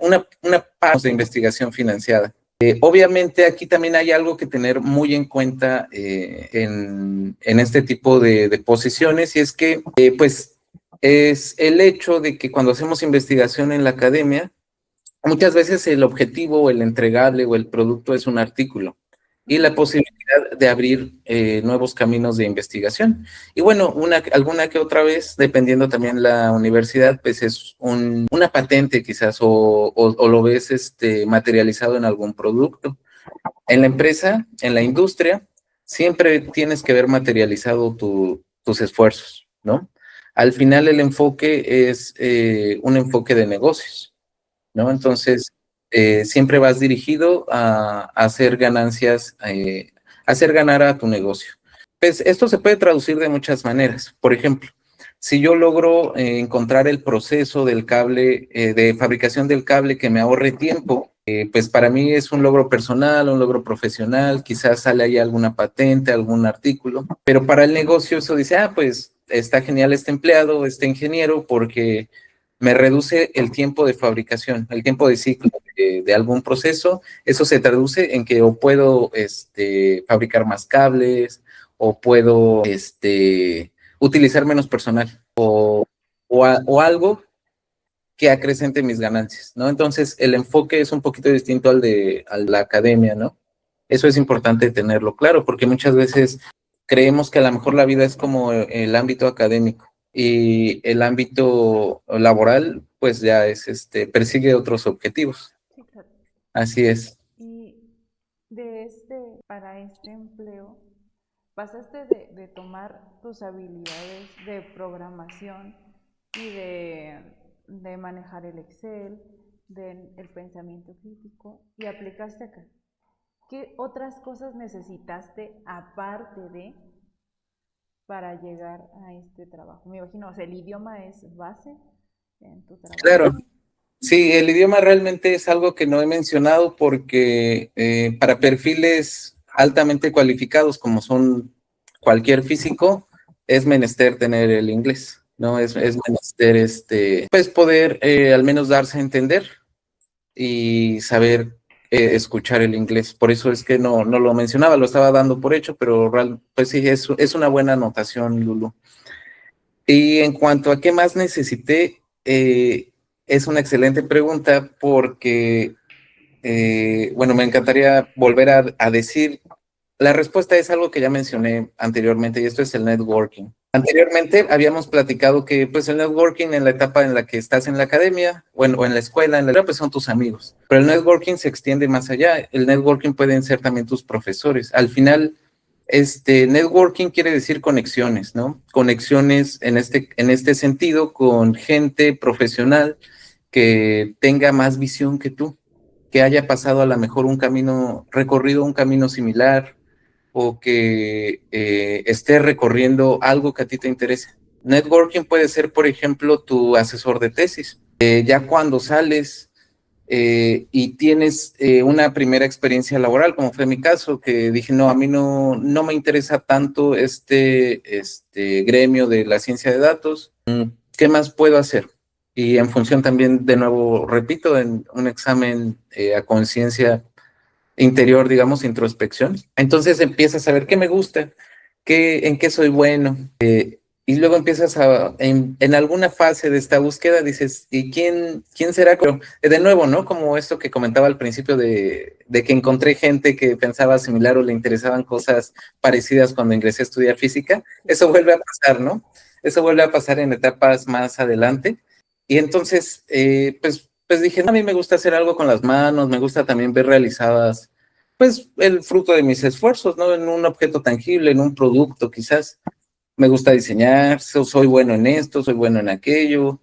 parte de investigación financiada. Obviamente aquí también hay algo que tener muy en cuenta en este tipo de posiciones, y es que pues es el hecho de que cuando hacemos investigación en la academia, muchas veces el objetivo o el entregable o el producto es un artículo y la posibilidad de abrir nuevos caminos de investigación. Y bueno, alguna que otra vez, dependiendo también la universidad, pues es una patente quizás o lo ves materializado en algún producto. En la empresa, en la industria, siempre tienes que ver materializado tus esfuerzos, ¿no? Al final el enfoque es un enfoque de negocios, ¿no? Entonces, siempre vas dirigido a hacer ganancias, hacer ganar a tu negocio. Pues esto se puede traducir de muchas maneras. Por ejemplo, si yo logro encontrar el proceso del cable, de fabricación del cable que me ahorre tiempo, pues para mí es un logro personal, un logro profesional, quizás sale ahí alguna patente, algún artículo, pero para el negocio eso dice, pues está genial este empleado, este ingeniero, porque me reduce el tiempo de fabricación, el tiempo de ciclo de algún proceso. Eso se traduce en que o puedo fabricar más cables, o puedo utilizar menos personal, o algo que acrecente mis ganancias, ¿no? Entonces, el enfoque es un poquito distinto a la academia, ¿no? Eso es importante tenerlo claro, porque muchas veces creemos que a lo mejor la vida es como el ámbito académico y el ámbito laboral, pues ya es, persigue otros objetivos. Sí, claro. Así es. Y para este empleo, pasaste de tomar tus habilidades de programación y de manejar el Excel, del pensamiento crítico, y aplicaste acá. ¿Qué otras cosas necesitaste aparte para llegar a este trabajo? Me imagino, o sea, el idioma es base en tu trabajo. Claro. Sí, el idioma realmente es algo que no he mencionado porque para perfiles altamente cualificados como son cualquier físico, es menester tener el inglés, ¿no? Es menester, pues poder al menos darse a entender y saber escuchar el inglés. Por eso es que no lo mencionaba, lo estaba dando por hecho, pero pues sí, es una buena anotación, Lulu. Y en cuanto a qué más necesité, es una excelente pregunta porque, bueno, me encantaría volver a decir, la respuesta es algo que ya mencioné anteriormente, y esto es el networking. Anteriormente habíamos platicado que pues el networking en la etapa en la que estás en la academia o en la escuela, pues son tus amigos, pero el networking se extiende más allá. El networking pueden ser también tus profesores. Al final, networking quiere decir conexiones, ¿no? Conexiones en este sentido con gente profesional que tenga más visión que tú, que haya pasado a lo mejor recorrido un camino similar, o que esté recorriendo algo que a ti te interese. Networking puede ser, por ejemplo, tu asesor de tesis. Ya cuando sales y tienes una primera experiencia laboral, como fue mi caso, que dije, no, a mí no me interesa tanto este gremio de la ciencia de datos, ¿qué más puedo hacer? Y en función también, de nuevo, repito, en un examen a conciencia interior, digamos, introspección. Entonces empiezas a ver qué me gusta, en qué soy bueno. Y luego empiezas en alguna fase de esta búsqueda, dices, ¿y quién será? Pero, de nuevo, ¿no? Como esto que comentaba al principio de que encontré gente que pensaba similar o le interesaban cosas parecidas cuando ingresé a estudiar física. Eso vuelve a pasar, ¿no? Eso vuelve a pasar en etapas más adelante. Y entonces, pues dije, no, a mí me gusta hacer algo con las manos, me gusta también ver realizadas, pues, el fruto de mis esfuerzos, ¿no? En un objeto tangible, en un producto, quizás. Me gusta diseñar, soy bueno en esto, soy bueno en aquello,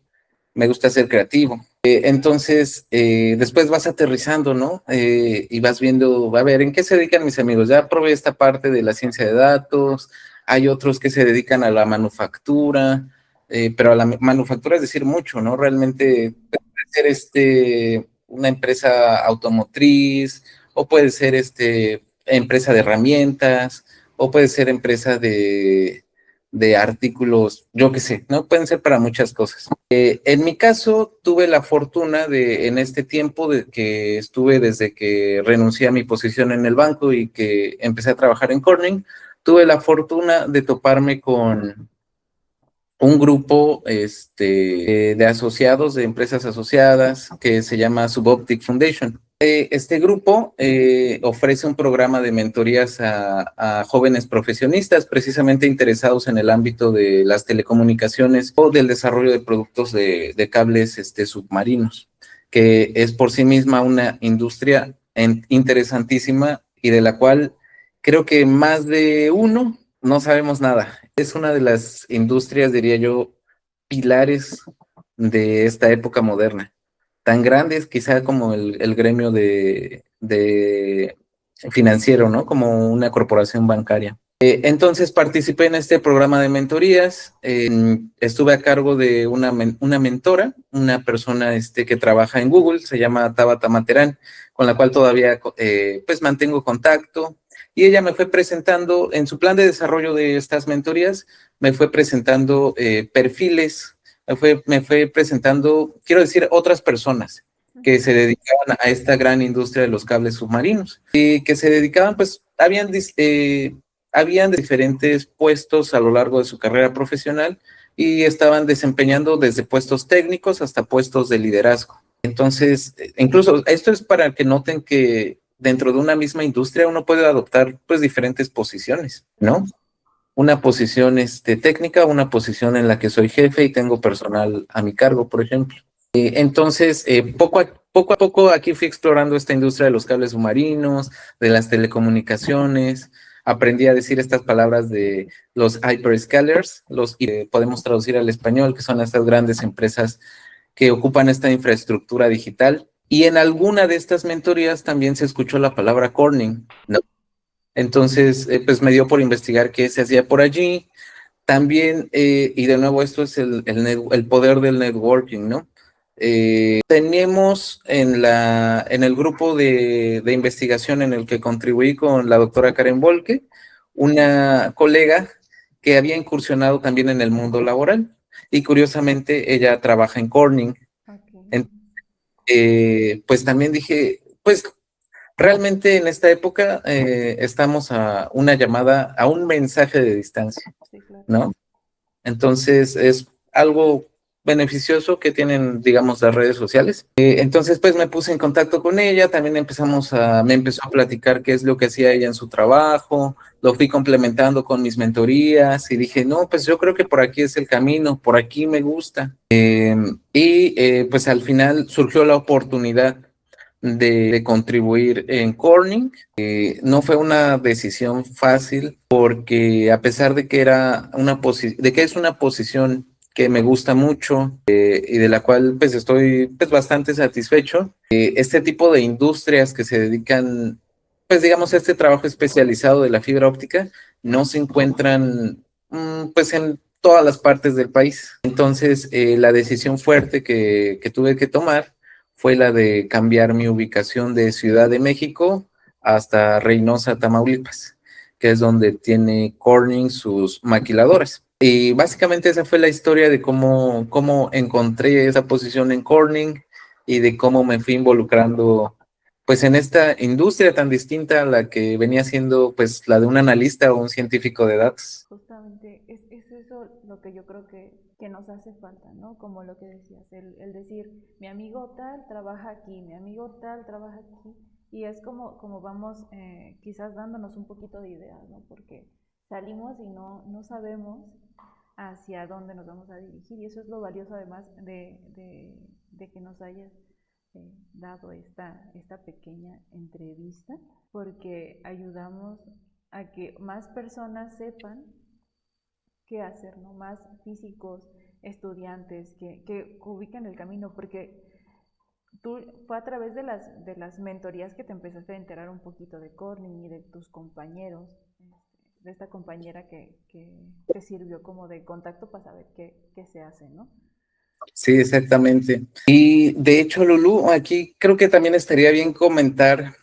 me gusta ser creativo. Entonces, después vas aterrizando, ¿no? Y vas viendo, a ver, ¿en qué se dedican mis amigos? Ya probé esta parte de la ciencia de datos, hay otros que se dedican a la manufactura, pero a la manufactura es decir mucho, ¿no? Realmente puede ser una empresa automotriz, o puede ser empresa de herramientas, o puede ser empresa de artículos, yo qué sé, ¿no? Pueden ser para muchas cosas. En mi caso, tuve la fortuna en este tiempo de que estuve desde que renuncié a mi posición en el banco y que empecé a trabajar en Corning, tuve la fortuna de toparme con un grupo de asociados, de empresas asociadas, que se llama Suboptic Foundation. Este grupo ofrece un programa de mentorías a jóvenes profesionistas, precisamente interesados en el ámbito de las telecomunicaciones o del desarrollo de productos de cables submarinos, que es por sí misma una industria interesantísima y de la cual creo que más de uno no sabemos nada. Es una de las industrias, diría yo, pilares de esta época moderna, tan grandes quizá como el gremio de financiero, ¿no? Como una corporación bancaria. Entonces participé en este programa de mentorías, estuve a cargo de una mentora, una persona que trabaja en Google, se llama Tabata Materán, con la cual todavía pues mantengo contacto, y ella me fue presentando, en su plan de desarrollo de estas mentorías, me fue presentando perfiles, me fue presentando, quiero decir, otras personas que se dedicaban a esta gran industria de los cables submarinos, y que se dedicaban, pues, habían diferentes puestos a lo largo de su carrera profesional y estaban desempeñando desde puestos técnicos hasta puestos de liderazgo. Entonces, incluso esto es para que noten que dentro de una misma industria uno puede adoptar pues diferentes posiciones, ¿no? Una posición técnica, una posición en la que soy jefe y tengo personal a mi cargo, por ejemplo. Entonces, poco a poco aquí fui explorando esta industria de los cables submarinos, de las telecomunicaciones, aprendí a decir estas palabras de los hyperscalers, podemos traducir al español, que son estas grandes empresas que ocupan esta infraestructura digital. Y en alguna de estas mentorías también se escuchó la palabra Corning, ¿no? Entonces, pues me dio por investigar qué se hacía por allí. También, y de nuevo, esto es el poder del networking, ¿no? Tenemos en el grupo de investigación en el que contribuí con la doctora Karen Volke, una colega que había incursionado también en el mundo laboral, y curiosamente ella trabaja en Corning. Okay. Pues también dije, pues realmente en esta época estamos a una llamada, a un mensaje de distancia, sí, claro, ¿no? Entonces es algo beneficioso que tienen, digamos, las redes sociales. Entonces, pues me puse en contacto con ella, también me empezó a platicar qué es lo que hacía ella en su trabajo, lo fui complementando con mis mentorías y dije, no, pues yo creo que por aquí es el camino, por aquí me gusta. Pues al final surgió la oportunidad de contribuir en Corning. No fue una decisión fácil porque a pesar de que es una posición que me gusta mucho y de la cual pues estoy pues bastante satisfecho, este tipo de industrias que se dedican pues digamos a este trabajo especializado de la fibra óptica no se encuentran pues en todas las partes del país. Entonces la decisión fuerte que tuve que tomar fue la de cambiar mi ubicación de Ciudad de México hasta Reynosa, Tamaulipas, que es donde tiene Corning sus maquiladoras. Y básicamente esa fue la historia de cómo encontré esa posición en Corning y de cómo me fui involucrando pues en esta industria tan distinta a la que venía siendo pues la de un analista o un científico de datos. Justamente es eso lo que yo creo que nos hace falta, ¿no? Como lo que decías, el decir, mi amigo tal trabaja aquí, mi amigo tal trabaja aquí, y es como vamos quizás dándonos un poquito de ideas, ¿no? Porque salimos y no sabemos hacia dónde nos vamos a dirigir, y eso es lo valioso además de que nos hayas dado esta pequeña entrevista, porque ayudamos a que más personas sepan qué hacer, ¿no? Más físicos, estudiantes que ubiquen el camino, porque tú fue a través de las mentorías que te empezaste a enterar un poquito de Corning y de tus compañeros, de esta compañera que te sirvió como de contacto para saber qué se hace, ¿no? Sí, exactamente. Y de hecho, Lulú, aquí creo que también estaría bien comentar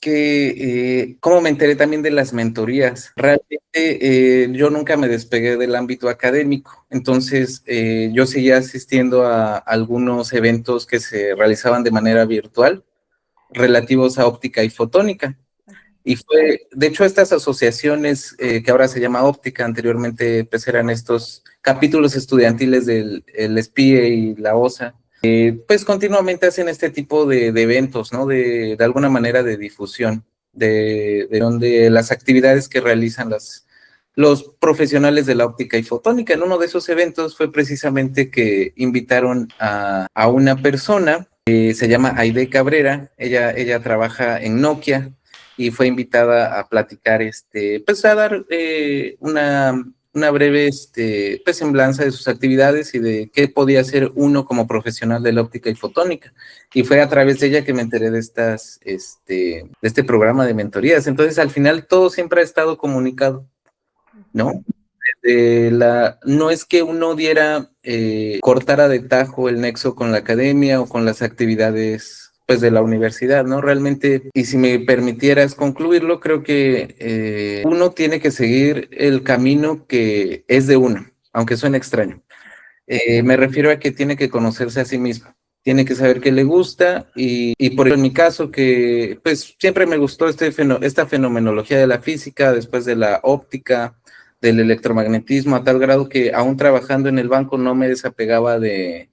que cómo me enteré también de las mentorías. Realmente yo nunca me despegué del ámbito académico, entonces yo seguía asistiendo a algunos eventos que se realizaban de manera virtual relativos a óptica y fotónica. Y fue, de hecho, estas asociaciones que ahora se llama óptica, anteriormente pues eran estos capítulos estudiantiles del el SPIE y la OSA, pues continuamente hacen este tipo de eventos, ¿no? De alguna manera de difusión, de donde las actividades que realizan los profesionales de la óptica y fotónica. En uno de esos eventos fue precisamente que invitaron a una persona, se llama Aide Cabrera, ella trabaja en Nokia, y fue invitada a platicar, pues a dar una breve pues, semblanza de sus actividades y de qué podía hacer uno como profesional de la óptica y fotónica. Y fue a través de ella que me enteré de de este programa de mentorías. Entonces, al final, todo siempre ha estado comunicado, ¿no? No es que uno cortara de tajo el nexo con la academia o con las actividades pues de la universidad, ¿no? Realmente, y si me permitieras concluirlo, creo que uno tiene que seguir el camino que es de uno, aunque suene extraño. Me refiero a que tiene que conocerse a sí mismo, tiene que saber qué le gusta y por ejemplo, en mi caso que pues siempre me gustó esta fenomenología de la física, después de la óptica, del electromagnetismo, a tal grado que aún trabajando en el banco no me desapegaba de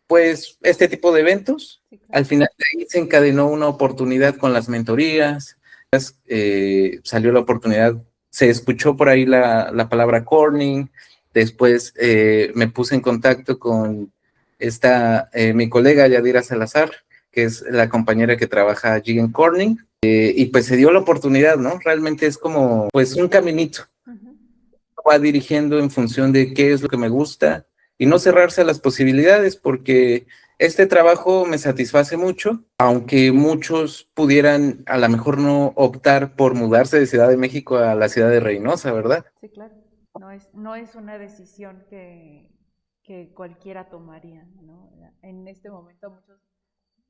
pues este tipo de eventos. Sí, claro. Al final de ahí se encadenó una oportunidad con las mentorías, salió la oportunidad, se escuchó por ahí la palabra Corning, después me puse en contacto con mi colega Yadira Salazar, que es la compañera que trabaja allí en Corning, y pues se dio la oportunidad, ¿no? Realmente es como pues un caminito, va dirigiendo en función de qué es lo que me gusta y no cerrarse a las posibilidades, porque este trabajo me satisface mucho, aunque muchos pudieran a lo mejor no optar por mudarse de Ciudad de México a la ciudad de Reynosa, ¿verdad? Sí, claro. No es una decisión que cualquiera tomaría, ¿no? En este momento a muchos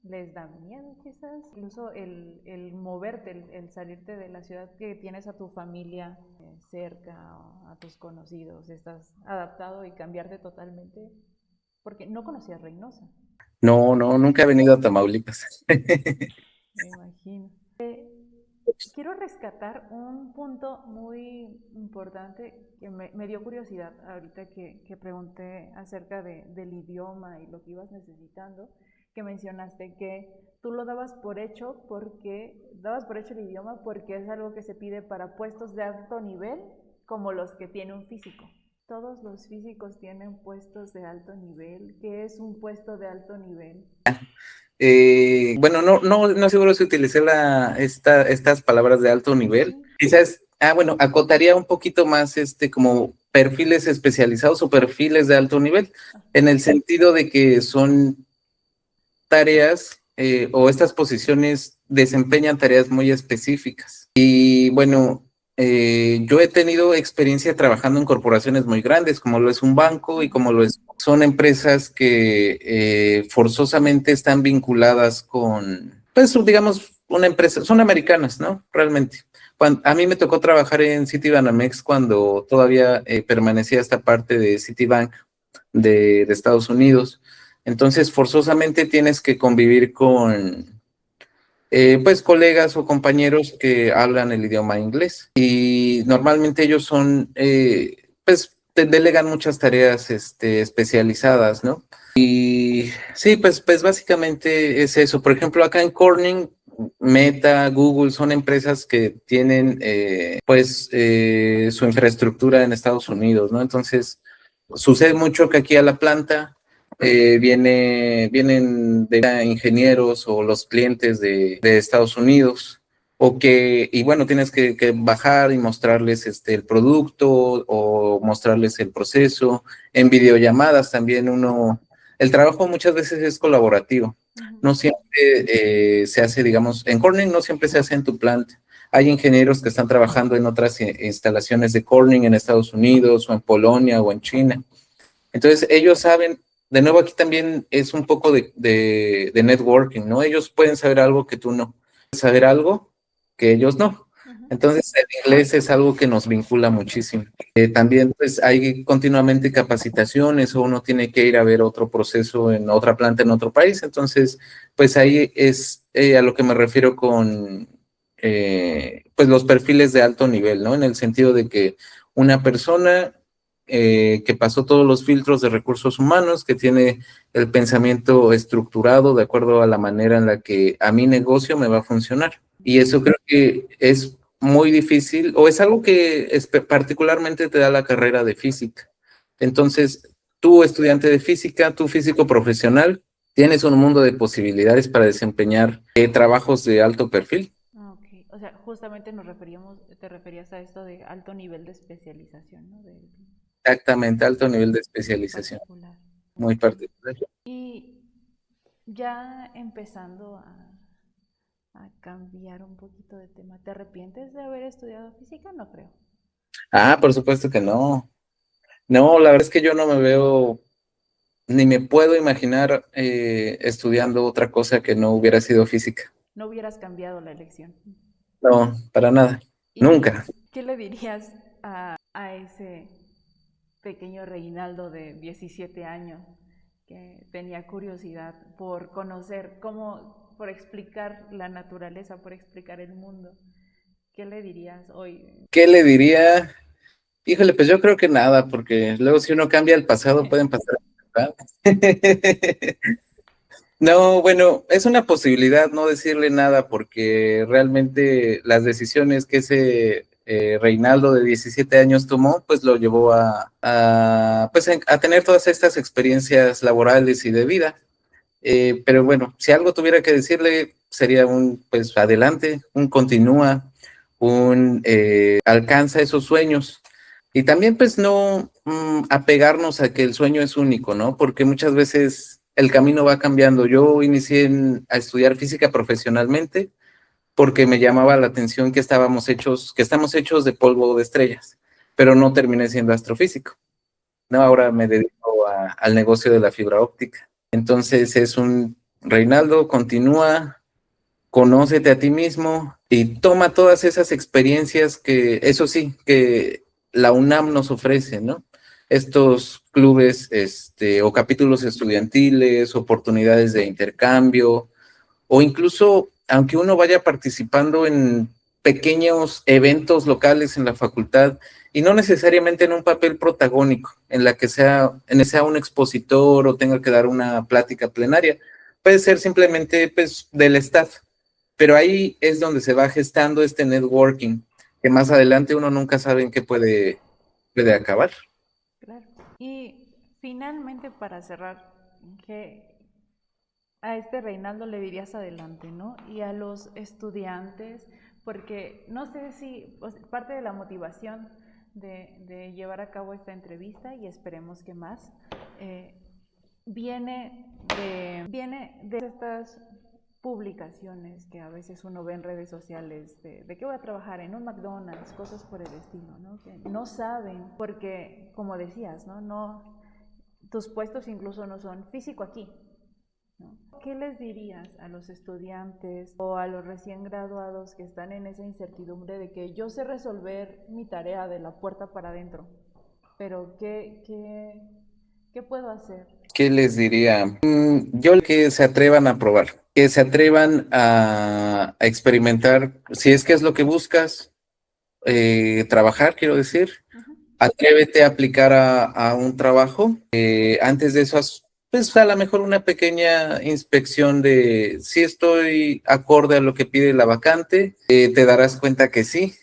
les da miedo quizás, incluso el moverte, el salirte de la ciudad que tienes a tu familia cerca, a tus conocidos, estás adaptado y cambiarte totalmente, porque no conocías Reynosa. No, nunca he venido a Tamaulipas. Me imagino. Quiero rescatar un punto muy importante que me dio curiosidad ahorita que pregunté acerca del idioma y lo que ibas necesitando, que mencionaste que tú lo dabas por hecho el idioma porque es algo que se pide para puestos de alto nivel como los que tiene un físico. Todos los físicos tienen puestos de alto nivel. ¿Qué es un puesto de alto nivel? Bueno, no seguro si utilicé estas palabras de alto nivel. Quizás, bueno, acotaría un poquito más como perfiles especializados o perfiles de alto nivel, en el sentido de que son tareas o estas posiciones desempeñan tareas muy específicas. Y bueno, yo he tenido experiencia trabajando en corporaciones muy grandes, como lo es un banco y como lo es. Son empresas que forzosamente están vinculadas con, pues digamos, una empresa, son americanas, ¿no? Realmente. A mí me tocó trabajar en Citibanamex cuando todavía permanecía esta parte de Citibank de Estados Unidos. Entonces, forzosamente tienes que convivir con pues colegas o compañeros que hablan el idioma inglés y normalmente ellos son, pues te delegan muchas tareas especializadas, ¿no? Y sí, pues básicamente es eso. Por ejemplo, acá en Corning, Meta, Google son empresas que tienen pues su infraestructura en Estados Unidos, ¿no? Entonces, sucede mucho que aquí a la planta vienen de ingenieros o los clientes de Estados Unidos, y bueno, tienes que bajar y mostrarles el producto o mostrarles el proceso. En videollamadas también el trabajo muchas veces es colaborativo. No siempre se hace, digamos, en Corning no siempre se hace en tu planta. Hay ingenieros que están trabajando en otras instalaciones de Corning en Estados Unidos o en Polonia o en China. Entonces, ellos saben, de nuevo aquí también es un poco de networking, ¿no? Ellos pueden saber algo que tú no, saber algo que ellos no. Entonces, el inglés es algo que nos vincula muchísimo. También, pues, hay continuamente capacitaciones o uno tiene que ir a ver otro proceso en otra planta en otro país. Entonces, pues ahí es a lo que me refiero con, pues, los perfiles de alto nivel, ¿no? En el sentido de que una persona que pasó todos los filtros de recursos humanos, que tiene el pensamiento estructurado de acuerdo a la manera en la que a mi negocio me va a funcionar. Y eso creo que es muy difícil, o es algo que particularmente te da la carrera de física. Entonces, tú estudiante de física, tú físico profesional, tienes un mundo de posibilidades para desempeñar trabajos de alto perfil. Ok, o sea, justamente te referías a esto de alto nivel de especialización, ¿no? Exactamente, alto nivel de Muy especialización, particular. muy Ok. particular. Y ya empezando a cambiar un poquito de tema, ¿te arrepientes de haber estudiado física? No creo. Ah, por supuesto que no. No, la verdad es que yo no me veo, ni me puedo imaginar estudiando otra cosa que no hubiera sido física. No hubieras cambiado la elección. No, para nada. ¿Y Nunca. qué le dirías a ese pequeño Reinaldo de 17 años que tenía curiosidad por conocer cómo, por explicar la naturaleza, por explicar el mundo? ¿Qué le dirías hoy? ¿Qué le diría? Híjole, pues yo creo que nada, porque luego si uno cambia el pasado pueden pasar cosas. No, bueno, es una posibilidad no decirle nada porque realmente las decisiones que ese Reinaldo de 17 años tomó, pues lo llevó pues a tener todas estas experiencias laborales y de vida. Pero bueno, si algo tuviera que decirle, sería pues adelante, un continúa, alcanza esos sueños. Y también pues no apegarnos a que el sueño es único, ¿no? Porque muchas veces el camino va cambiando. Yo inicié a estudiar física profesionalmente porque me llamaba la atención que estamos hechos de polvo de estrellas, pero no terminé siendo astrofísico. No, ahora me dedico al negocio de la fibra óptica. Entonces Reinaldo, continúa, conócete a ti mismo y toma todas esas experiencias eso sí, que la UNAM nos ofrece, ¿no? Estos clubes, o capítulos estudiantiles, oportunidades de intercambio, o incluso, aunque uno vaya participando en pequeños eventos locales en la facultad, y no necesariamente en un papel protagónico, sea un expositor o tenga que dar una plática plenaria, puede ser simplemente pues, del staff, pero ahí es donde se va gestando este networking, que más adelante uno nunca sabe en qué puede acabar. Claro. Y finalmente, para cerrar, ¿qué a este Reinaldo le dirías adelante, ¿no? Y a los estudiantes, porque no sé si parte de la motivación de llevar a cabo esta entrevista, y esperemos que más, viene de estas publicaciones que a veces uno ve en redes sociales de que voy a trabajar en un McDonald's, cosas por el estilo, ¿no? Que no saben, porque como decías, ¿no? Tus puestos incluso no son físico aquí, ¿no? ¿Qué les dirías a los estudiantes o a los recién graduados que están en esa incertidumbre de que yo sé resolver mi tarea de la puerta para adentro, pero qué puedo hacer? ¿Qué les diría? Yo que se atrevan a probar, que se atrevan a experimentar, si es que es lo que buscas, trabajar, quiero decir. Atrévete a aplicar a un trabajo. Antes de eso, pues a lo mejor una pequeña inspección de si estoy acorde a lo que pide la vacante, te darás cuenta que sí.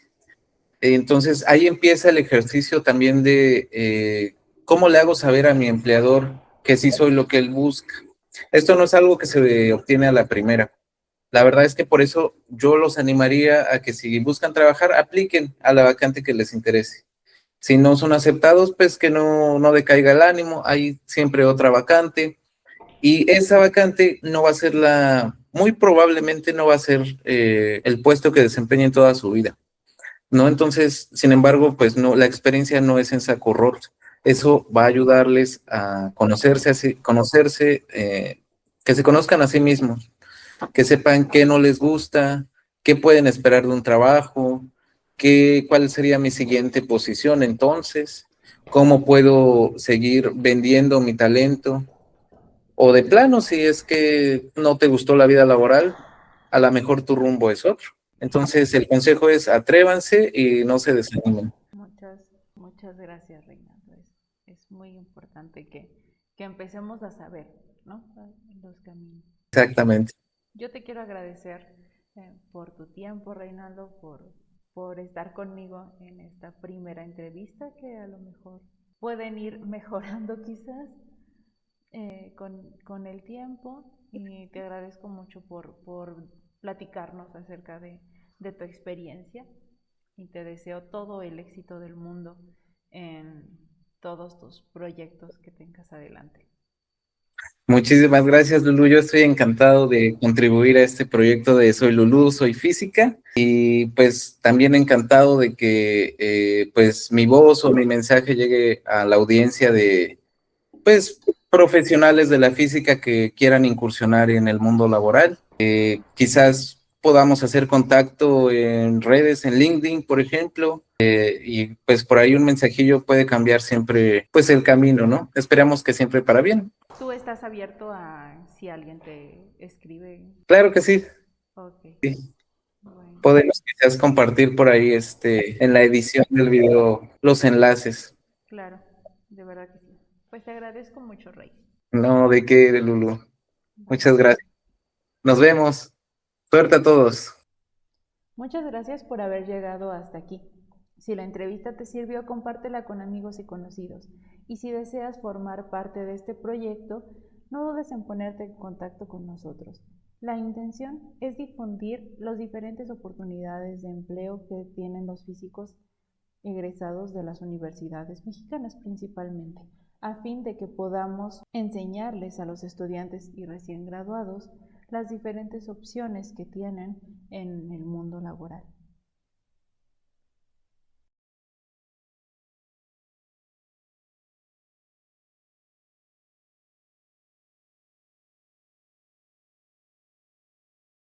Entonces ahí empieza el ejercicio también de cómo le hago saber a mi empleador que sí soy lo que él busca. Esto no es algo que se obtiene a la primera. La verdad es que por eso yo los animaría a que si buscan trabajar, apliquen a la vacante que les interese. Si no son aceptados, pues que no decaiga el ánimo, hay siempre otra vacante. Y esa vacante no va a ser muy probablemente no va a ser el puesto que desempeñen toda su vida, ¿no? Entonces, sin embargo, pues no, la experiencia no es en saco roto. Eso va a ayudarles a conocerse, que se conozcan a sí mismos, que sepan qué no les gusta, qué pueden esperar de un trabajo, cuál sería mi siguiente posición entonces, cómo puedo seguir vendiendo mi talento, o de plano, si es que no te gustó la vida laboral, a lo mejor tu rumbo es otro. Entonces, el consejo es atrévanse y no se desanimen. Muchas gracias, Reinaldo. Es muy importante que empecemos a saber, ¿no? Los caminos. Exactamente. Yo te quiero agradecer por tu tiempo, Reinaldo, por estar conmigo en esta primera entrevista que a lo mejor pueden ir mejorando quizás con el tiempo, y te agradezco mucho por platicarnos acerca de tu experiencia, y te deseo todo el éxito del mundo en todos tus proyectos que tengas adelante. Muchísimas gracias, Lulú. Yo estoy encantado de contribuir a este proyecto de Soy Lulú, Soy Física, y pues también encantado de que pues mi voz o mi mensaje llegue a la audiencia de pues profesionales de la física que quieran incursionar en el mundo laboral. Quizás podamos hacer contacto en redes, en LinkedIn, por ejemplo, y pues por ahí un mensajillo puede cambiar siempre pues el camino, ¿no? Esperamos que siempre para bien. ¿Tú estás abierto a si alguien te escribe? Claro que sí. Ok, Sí. bueno, Podemos quizás compartir por ahí en la edición del video los enlaces. claro, de verdad que sí. Pues te agradezco mucho, Rey. No, de qué, Lulu. Bye. Muchas gracias. Nos vemos. Suerte a todos. Muchas gracias por haber llegado hasta aquí. Si la entrevista te sirvió, compártela con amigos y conocidos. Y si deseas formar parte de este proyecto, no dudes en ponerte en contacto con nosotros. La intención es difundir las diferentes oportunidades de empleo que tienen los físicos egresados de las universidades mexicanas principalmente, a fin de que podamos enseñarles a los estudiantes y recién graduados las diferentes opciones que tienen en el mundo laboral.